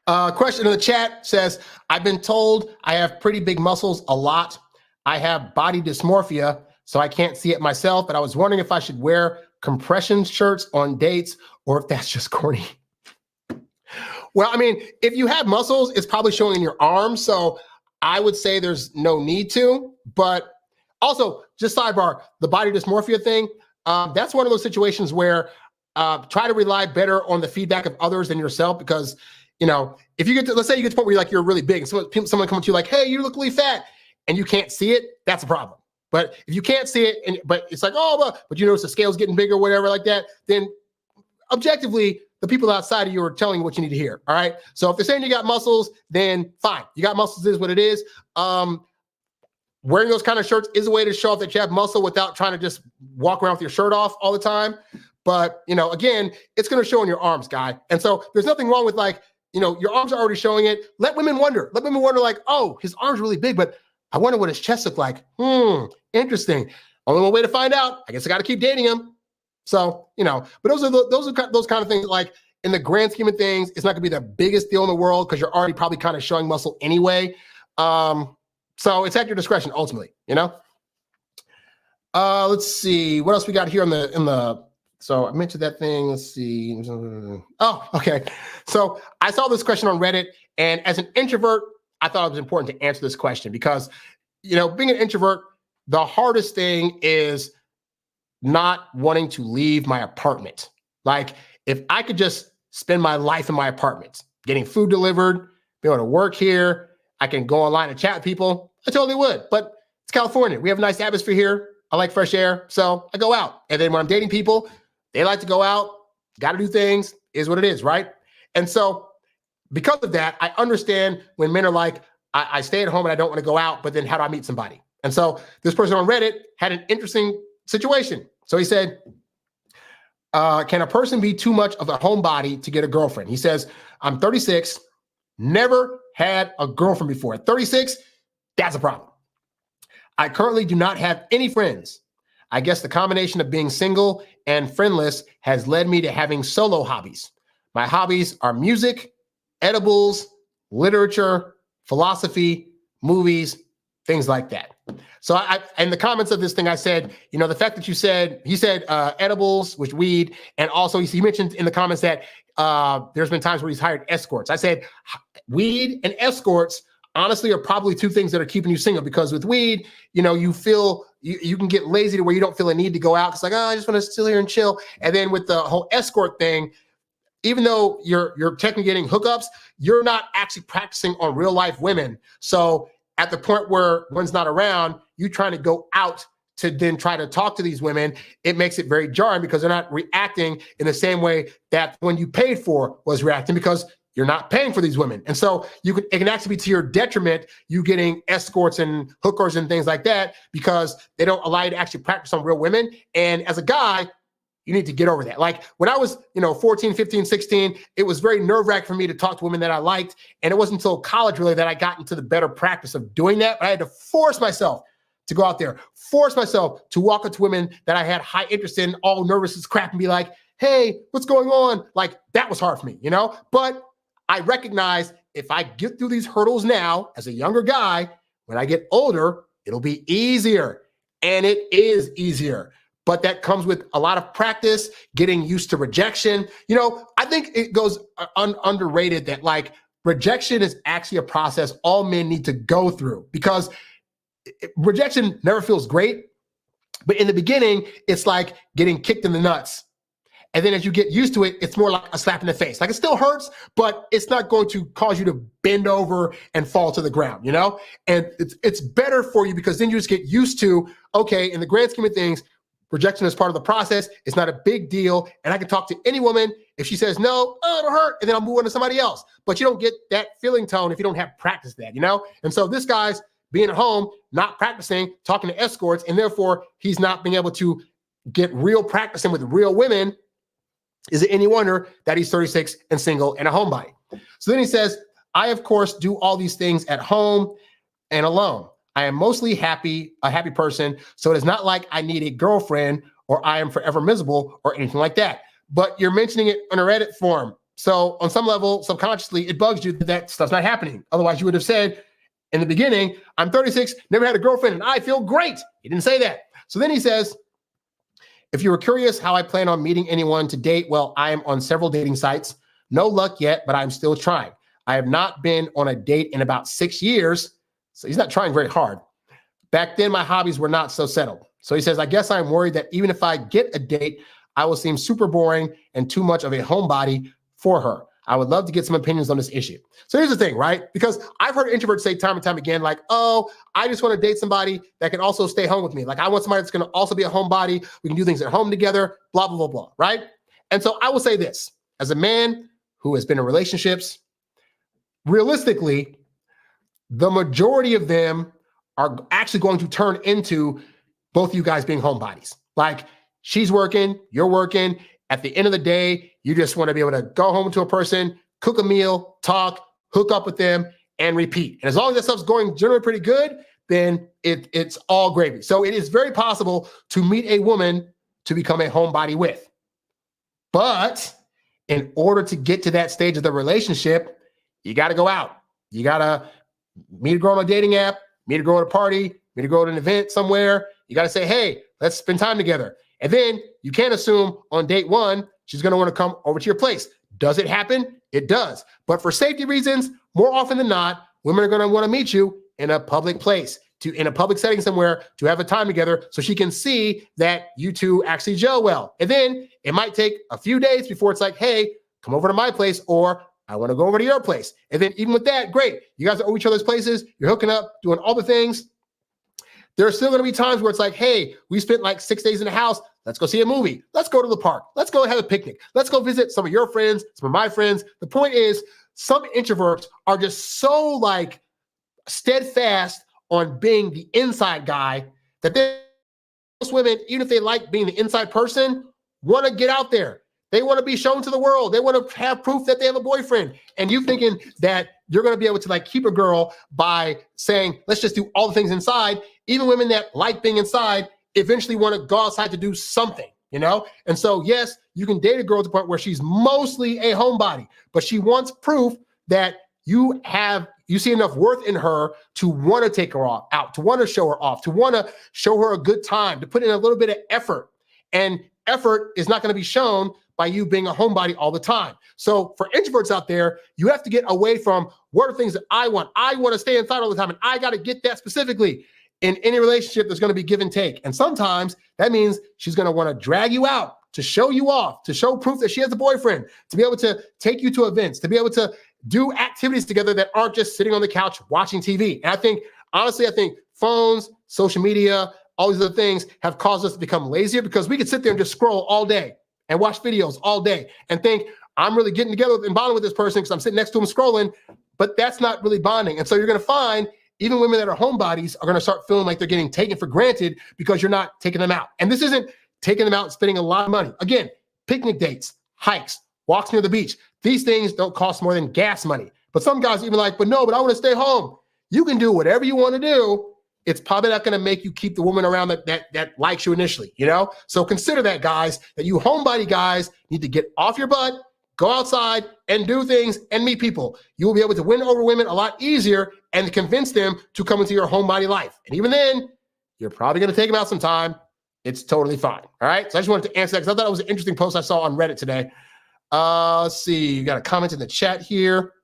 Question in the chat says, I've been told I have pretty big muscles a lot. I have body dysmorphia, so I can't see it myself, but I was wondering if I should wear compression shirts on dates or if that's just corny. Well, I mean, if you have muscles, it's probably showing in your arms. So I would say there's no need to. But also, just sidebar, the body dysmorphia thing, that's one of those situations where try to rely better on the feedback of others than yourself. Because, you know, if you get to, let's say you get to the point where you're like, you're really big, and someone comes to you like, hey, you look really fat, and you can't see it, that's a problem. But if you can't see it, but it's like, oh, but you notice the scale's getting bigger, whatever like that, then objectively, the people outside of you are telling you what you need to hear, all right? So if they're saying you got muscles, then fine. You got muscles, is what it is. Wearing those kind of shirts is a way to show off that you have muscle without trying to just walk around with your shirt off all the time. But, you know, again, it's going to show in your arms, guy. And so there's nothing wrong with, like, you know, your arms are already showing it. Let women wonder. Let women wonder, like, oh, his arm's really big, but I wonder what his chest look like. Interesting. Only one way to find out. I guess I got to keep dating him. So, you know, but those kind of things, like, in the grand scheme of things, it's not gonna be the biggest deal in the world because you're already probably kind of showing muscle anyway. So it's at your discretion ultimately, you know? Let's see, what else we got here so I mentioned that thing. Let's see. Oh, okay. So I saw this question on Reddit, and as an introvert, I thought it was important to answer this question because, you know, being an introvert, the hardest thing is not wanting to leave my apartment. Like, if I could just spend my life in my apartment, getting food delivered, be able to work here, I can go online and chat with people, I totally would. But it's California. We have a nice atmosphere here. I like fresh air. So I go out. And then when I'm dating people, they like to go out, got to do things, is what it is, right? And so because of that, I understand when men are like, I stay at home and I don't want to go out, but then how do I meet somebody? And so this person on Reddit had an interesting situation. So he said, can a person be too much of a homebody to get a girlfriend? He says, I'm 36, never had a girlfriend before. At 36, that's a problem. I currently do not have any friends. I guess the combination of being single and friendless has led me to having solo hobbies. My hobbies are music, edibles, literature, philosophy, movies, things like that. So I, in the comments of this thing, I said, you know, the fact that he said edibles, which weed, and also he mentioned in the comments that there's been times where he's hired escorts. I said, weed and escorts honestly are probably two things that are keeping you single, because with weed, you know, you feel you can get lazy to where you don't feel a need to go out. It's like, oh, I just want to chill here and chill. And then with the whole escort thing, even though you're technically getting hookups, you're not actually practicing on real life women. So at the point where one's not around, you trying to go out to then try to talk to these women, it makes it very jarring because they're not reacting in the same way that when you paid for was reacting, because you're not paying for these women. And so it can actually be to your detriment, you getting escorts and hookers and things like that, because they don't allow you to actually practice on real women. And as a guy, you need to get over that. Like when I was, 14, 15, 16, it was very nerve-wracking for me to talk to women that I liked. And it wasn't until college really that I got into the better practice of doing that. But I had to force myself to go out there, force myself to walk up to women that I had high interest in, all nervous as crap, and be like, hey, what's going on? Like, that was hard for me, But I recognize if I get through these hurdles now as a younger guy, when I get older, it'll be easier. And it is easier. But that comes with a lot of practice, getting used to rejection. I think it goes underrated that like rejection is actually a process all men need to go through, because rejection never feels great, But in the beginning, it's like getting kicked in the nuts. And then as you get used to it, it's more like a slap in the face. Like it still hurts, but it's not going to cause you to bend over and fall to the ground, you know? And it's better for you because then you just get used to, okay, in the grand scheme of things, rejection is part of the process. It's not a big deal. And I can talk to any woman. If she says no, oh, it'll hurt. And then I'll move on to somebody else. But you don't get that feeling tone if you don't have practiced that, you know? And so this guy's being at home, not practicing, talking to escorts, and therefore he's not being able to get real practicing with real women. Is it any wonder that he's 36 and single and a homebody? So then he says, I, of course, do all these things at home and alone. I am mostly a happy person, so it is not like I need a girlfriend or I am forever miserable or anything like that. But you're mentioning it in a Reddit form. So on some level, subconsciously, it bugs you that stuff's not happening. Otherwise, you would have said in the beginning, I'm 36, never had a girlfriend, and I feel great. He didn't say that. So then he says, if you were curious how I plan on meeting anyone to date, well, I am on several dating sites. No luck yet, but I'm still trying. I have not been on a date in about 6 years, so he's not trying very hard. Back then, my hobbies were not so settled. So he says, I guess I'm worried that even if I get a date, I will seem super boring and too much of a homebody for her. I would love to get some opinions on this issue. So here's the thing, right? Because I've heard introverts say time and time again, like, oh, I just want to date somebody that can also stay home with me. Like, I want somebody that's going to also be a homebody. We can do things at home together, blah, blah, blah, blah, right? And so I will say this, as a man who has been in relationships, realistically, the majority of them are actually going to turn into both of you guys being homebodies. Like, she's working, you're working. At the end of the day, you just want to be able to go home to a person, cook a meal, talk, hook up with them, and repeat. And as long as that stuff's going generally pretty good, then it's all gravy. So it is very possible to meet a woman to become a homebody with. But in order to get to that stage of the relationship, you got to go out. You got to meet a girl on a dating app, meet a girl at a party, meet a girl at an event somewhere. You got to say, hey, let's spend time together. And then you can't assume on date one, she's going to want to come over to your place. Does it happen? It does. But for safety reasons, more often than not, women are going to want to meet you in a public place, in a public setting somewhere to have a time together so she can see that you two actually gel well. And then it might take a few days before it's like, hey, come over to my place, or I want to go over to your place. And then even with that, great. You guys are over each other's places. You're hooking up, doing all the things. There are still going to be times where it's like, hey, we spent like 6 days in the house. Let's go see a movie. Let's go to the park. Let's go have a picnic. Let's go visit some of your friends, some of my friends. The point is, some introverts are just so like steadfast on being the inside guy that most women, even if they like being the inside person, want to get out there. They want to be shown to the world. They want to have proof that they have a boyfriend. And you thinking that you're going to be able to like keep a girl by saying, let's just do all the things inside. Even women that like being inside eventually want to go outside to do something, you know? And so, yes, you can date a girl to the point where she's mostly a homebody, but she wants proof that you see enough worth in her to want to take her out, to want to show her off, to want to show her a good time, to put in a little bit of effort. And effort is not going to be shown by you being a homebody all the time. So for introverts out there, you have to get away from what are things that I want. I want to stay inside all the time, and I got to get that specifically. In any relationship, there's going to be give and take. And sometimes that means she's going to want to drag you out, to show you off, to show proof that she has a boyfriend, to be able to take you to events, to be able to do activities together that aren't just sitting on the couch watching TV. And I think phones, social media, all these other things have caused us to become lazier because we could sit there and just scroll all day and watch videos all day and think, I'm really getting together and bonding with this person because I'm sitting next to him scrolling, but that's not really bonding. And so you're going to find even women that are homebodies are going to start feeling like they're getting taken for granted because you're not taking them out. And this isn't taking them out and spending a lot of money. Again, picnic dates, hikes, walks near the beach. These things don't cost more than gas money. But some guys even like, but I want to stay home. You can do whatever you want to do. It's probably not going to make you keep the woman around that likes you initially, you know? So consider that, guys, that you homebody guys need to get off your butt, go outside and do things and meet people. You will be able to win over women a lot easier and convince them to come into your homebody life. And even then, you're probably going to take them out sometime. It's totally fine. All right. So I just wanted to answer that because I thought it was an interesting post I saw on Reddit today. Let's see. You got a comment in the chat here.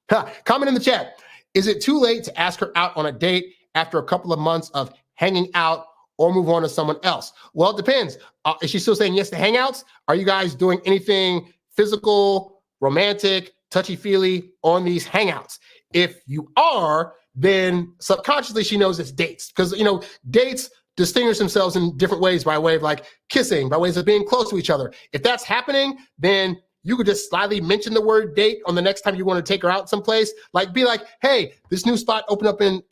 Comment in the chat. Is it too late to ask her out on a date after a couple of months of hanging out, or move on to someone else? Well, it depends. Is she still saying yes to hangouts? Are you guys doing anything physical, romantic, touchy-feely on these hangouts? If you are, then subconsciously she knows it's dates, because dates distinguish themselves in different ways by way of like kissing, by ways of being close to each other. If that's happening, then you could just slyly mention the word date on the next time you want to take her out someplace. Like, be like, hey, this new spot opened up in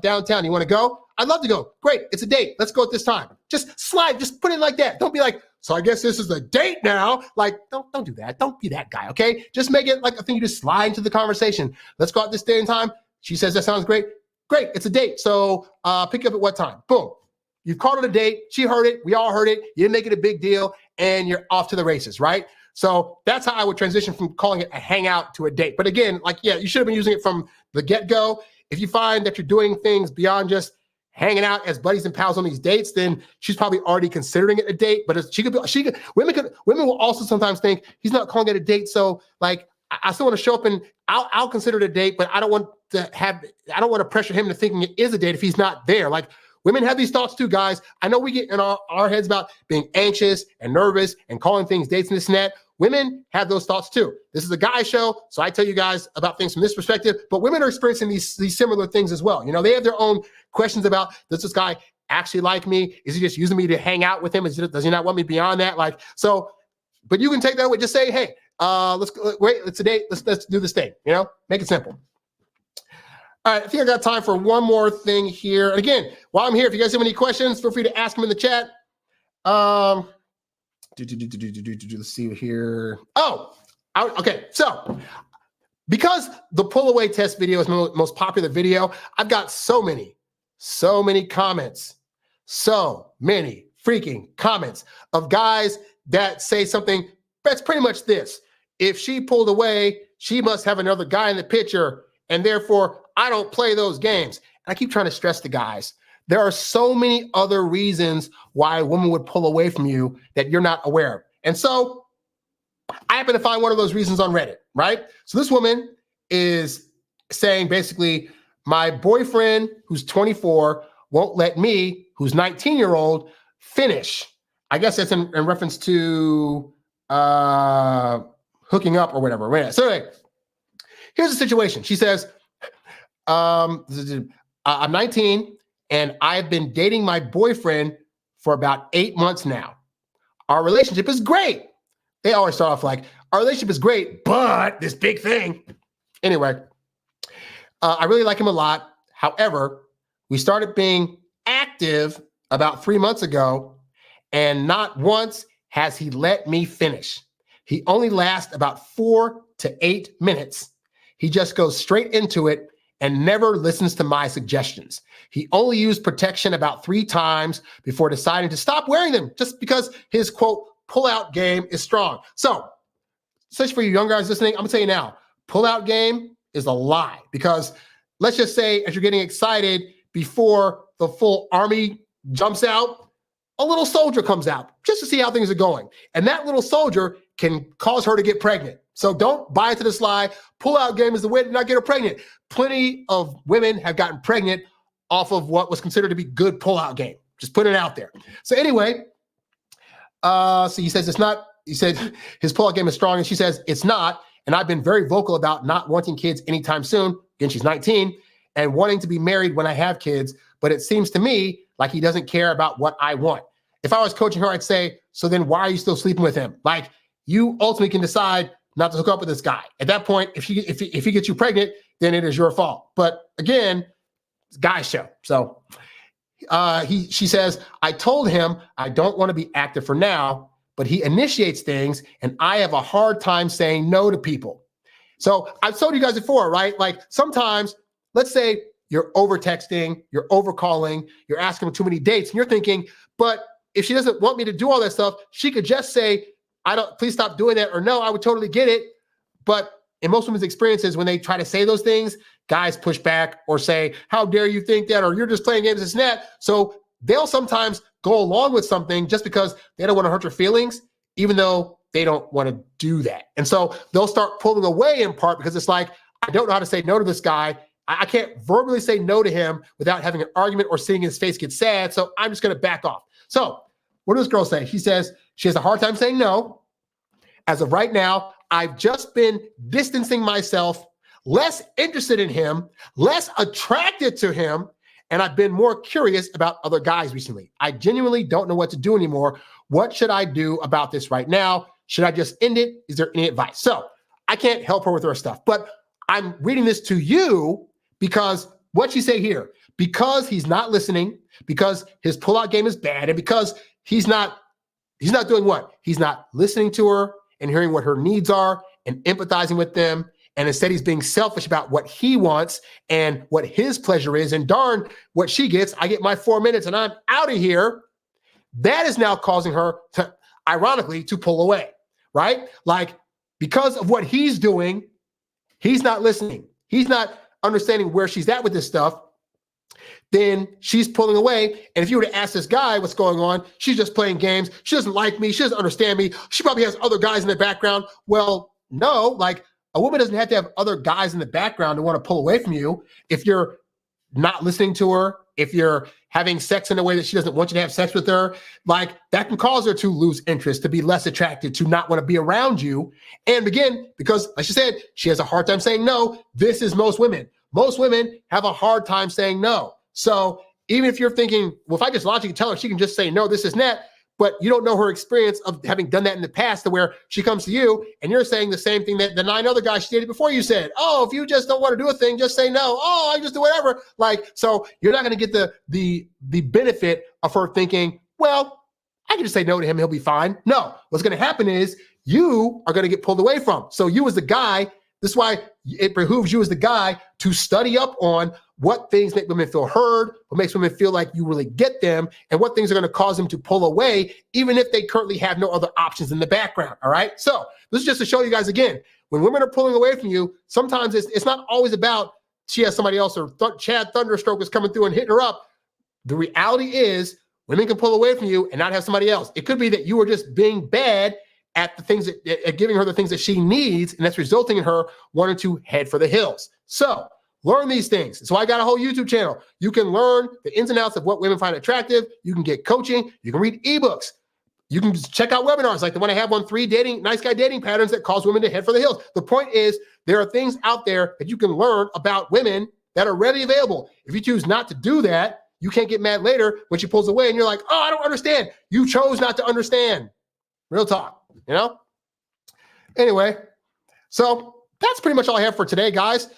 downtown. You want to go? I'd love to go. Great, it's a date. Let's go at this time. Just slide, just put it like that. Don't be like, so I guess this is a date now. Like, don't do that. Don't be that guy, okay? Just make it like a thing you just slide into the conversation. Let's go out this day and time. She says, that sounds great. Great, it's a date. So pick you up at what time? Boom. You've called it a date. She heard it. We all heard it. You didn't make it a big deal, and you're off to the races, right? So that's how I would transition from calling it a hangout to a date. But again, you should have been using it from the get-go. If you find that you're doing things beyond just hanging out as buddies and pals on these dates, then she's probably already considering it a date. But women will also sometimes think he's not calling it a date. So like, I still want to show up and I'll consider it a date, but I don't want to pressure him to thinking it is a date if he's not there. Like, women have these thoughts too, guys. I know we get in our heads about being anxious and nervous and calling things dates and this and that. Women have those thoughts too. This is a guy show, so I tell you guys about things from this perspective, but women are experiencing these similar things as well. They have their own questions about, does this guy actually like me? Is he just using me to hang out with him? Does he not want me beyond that? But you can take that away. Just say, hey, it's a date. Let's do this thing, make it simple. All right, I think I got time for one more thing here. And again, while I'm here, if you guys have any questions, feel free to ask them in the chat. Let's see here. Okay. So because the pull away test video is my most popular video, I've got so many comments, so many freaking comments of guys that say something that's pretty much this: if she pulled away, she must have another guy in the picture, and therefore I don't play those games. And I keep trying to stress the guys, there are so many other reasons why a woman would pull away from you that you're not aware of. And so I happen to find one of those reasons on Reddit, right? So this woman is saying basically, my boyfriend who's 24 won't let me, who's 19-year-old, finish. I guess that's in reference to hooking up or whatever. So anyway, here's the situation. She says, I'm 19 and I've been dating my boyfriend for about 8 months now. Our relationship is great. They always start off like, our relationship is great, but this big thing. Anyway, I really like him a lot. However, we started being active about 3 months ago, and not once has he let me finish. He only lasts about 4 to 8 minutes. He just goes straight into it and never listens to my suggestions. He only used protection about 3 times before deciding to stop wearing them just because his, quote, pull-out game is strong. So, especially for you young guys listening, I'm going to tell you now, pull-out game is a lie, because let's just say as you're getting excited before the full army jumps out, a little soldier comes out just to see how things are going. And that little soldier can cause her to get pregnant. So don't buy into this lie. Pull-out game is the way to not get her pregnant. Plenty of women have gotten pregnant off of what was considered to be good pull-out game. Just put it out there. So anyway, so he says it's not, he said his pull-out game is strong, and she says it's not. And I've been very vocal about not wanting kids anytime soon. Again, she's 19 and wanting to be married when I have kids. But it seems to me like he doesn't care about what I want. If I was coaching her, I'd say, so then why are you still sleeping with him? Like, you ultimately can decide not to hook up with this guy. At that point, if he gets you pregnant, then it is your fault. But again, it's a guy show. So she says, I told him I don't want to be active for now, but he initiates things and I have a hard time saying no to people. So I've told you guys before, right? Like sometimes, let's say you're over texting, you're over calling, you're asking for too many dates, and you're thinking, but if she doesn't want me to do all that stuff, she could just say, please stop doing that, or no, I would totally get it. But in most women's experiences, when they try to say those things, guys push back or say, how dare you think that, or you're just playing games, this and that. So they'll sometimes go along with something just because they don't want to hurt your feelings, even though they don't want to do that. And so they'll start pulling away in part because it's like, I don't know how to say no to this guy, I can't verbally say no to him without having an argument or seeing his face get sad. So I'm just going to back off. So what does this girl say? She says she has a hard time saying no. As of right now, I've just been distancing myself, less interested in him, less attracted to him, and I've been more curious about other guys recently. I genuinely don't know what to do anymore. What should I do about this right now? Should I just end it? Is there any advice? So I can't help her with her stuff, but I'm reading this to you because what you say here, because he's not listening, because his pullout game is bad, and because he's not doing what? He's not listening to her and hearing what her needs are and empathizing with them. And instead he's being selfish about what he wants and what his pleasure is. And darn what she gets, I get my 4 minutes and I'm out of here. That is now causing her to, ironically, to pull away, right? Like, because of what he's doing, he's not listening. He's not understanding where she's at with this stuff. Then she's pulling away. And if you were to ask this guy what's going on, she's just playing games. She doesn't like me. She doesn't understand me. She probably has other guys in the background. Well, no, like a woman doesn't have to have other guys in the background to want to pull away from you. If you're not listening to her, if you're having sex in a way that she doesn't want you to have sex with her, like that can cause her to lose interest, to be less attracted, to not want to be around you. And again, because like she said, she has a hard time saying no. This is most women. Most women have a hard time saying no. So even if you're thinking, well, if I just logically tell her, she can just say no, this is that, but you don't know her experience of having done that in the past to where she comes to you and you're saying the same thing that the 9 other guys she dated before you said. Oh, if you just don't want to do a thing, just say no. Oh, I just do whatever. Like, so you're not going to get the benefit of her thinking, well, I can just say no to him. He'll be fine. No, what's going to happen is you are going to get pulled away from. So you as the guy, this is why it behooves you as the guy to study up on what things make women feel heard, what makes women feel like you really get them, and what things are going to cause them to pull away, even if they currently have no other options in the background, all right? So this is just to show you guys again, when women are pulling away from you, sometimes it's not always about she has somebody else or Chad Thunderstroke is coming through and hitting her up. The reality is women can pull away from you and not have somebody else. It could be that you are just being bad at the things at giving her the things that she needs, and that's resulting in her wanting to head for the hills. So learn these things. So I got a whole YouTube channel. You can learn the ins and outs of what women find attractive. You can get coaching. You can read eBooks. You can check out webinars like the one I have on 3 nice guy dating patterns that cause women to head for the hills. The point is there are things out there that you can learn about women that are readily available. If you choose not to do that, you can't get mad later when she pulls away and you're like, oh, I don't understand. You chose not to understand. Real talk. You know? Anyway, so that's pretty much all I have for today, guys.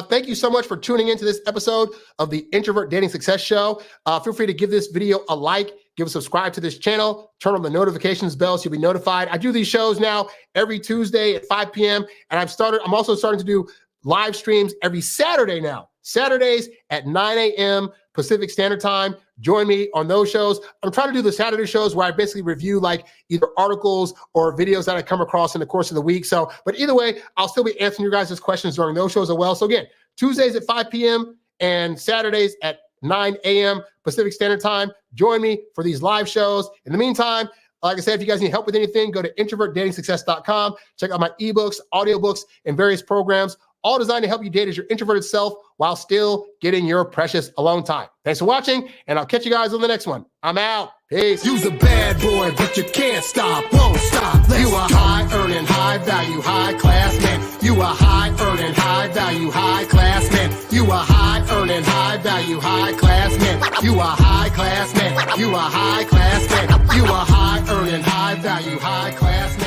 Thank you so much for tuning into this episode of the Introvert Dating Success Show. Feel free to give this video a like, subscribe to this channel, turn on the notifications bell so you'll be notified. I do these shows now every Tuesday at 5 p.m. And I'm also starting to do live streams every Saturday now. Saturdays at 9 a.m. Pacific Standard Time. Join me on those shows. I'm trying to do the Saturday shows where I basically review like either articles or videos that I come across in the course of the week. So, but either way, I'll still be answering your guys' questions during those shows as well. So again, Tuesdays at 5 p.m. and Saturdays at 9 a.m. Pacific Standard Time. Join me for these live shows. In the meantime, like I said, if you guys need help with anything, go to introvertdatingsuccess.com. Check out my eBooks, audiobooks, and various programs, all designed to help you date as your introverted self while still getting your precious alone time. Thanks for watching, and I'll catch you guys on the next one. I'm out. Peace. You's a bad boy, but you can't stop, won't stop. You a high-earning, high-value, high-class man. You a high-earning, high-value, high-class man. You a high-earning, high-value, high-class man. You a high-class man. You a high-class man. You a high-earning, high-value, high-class man.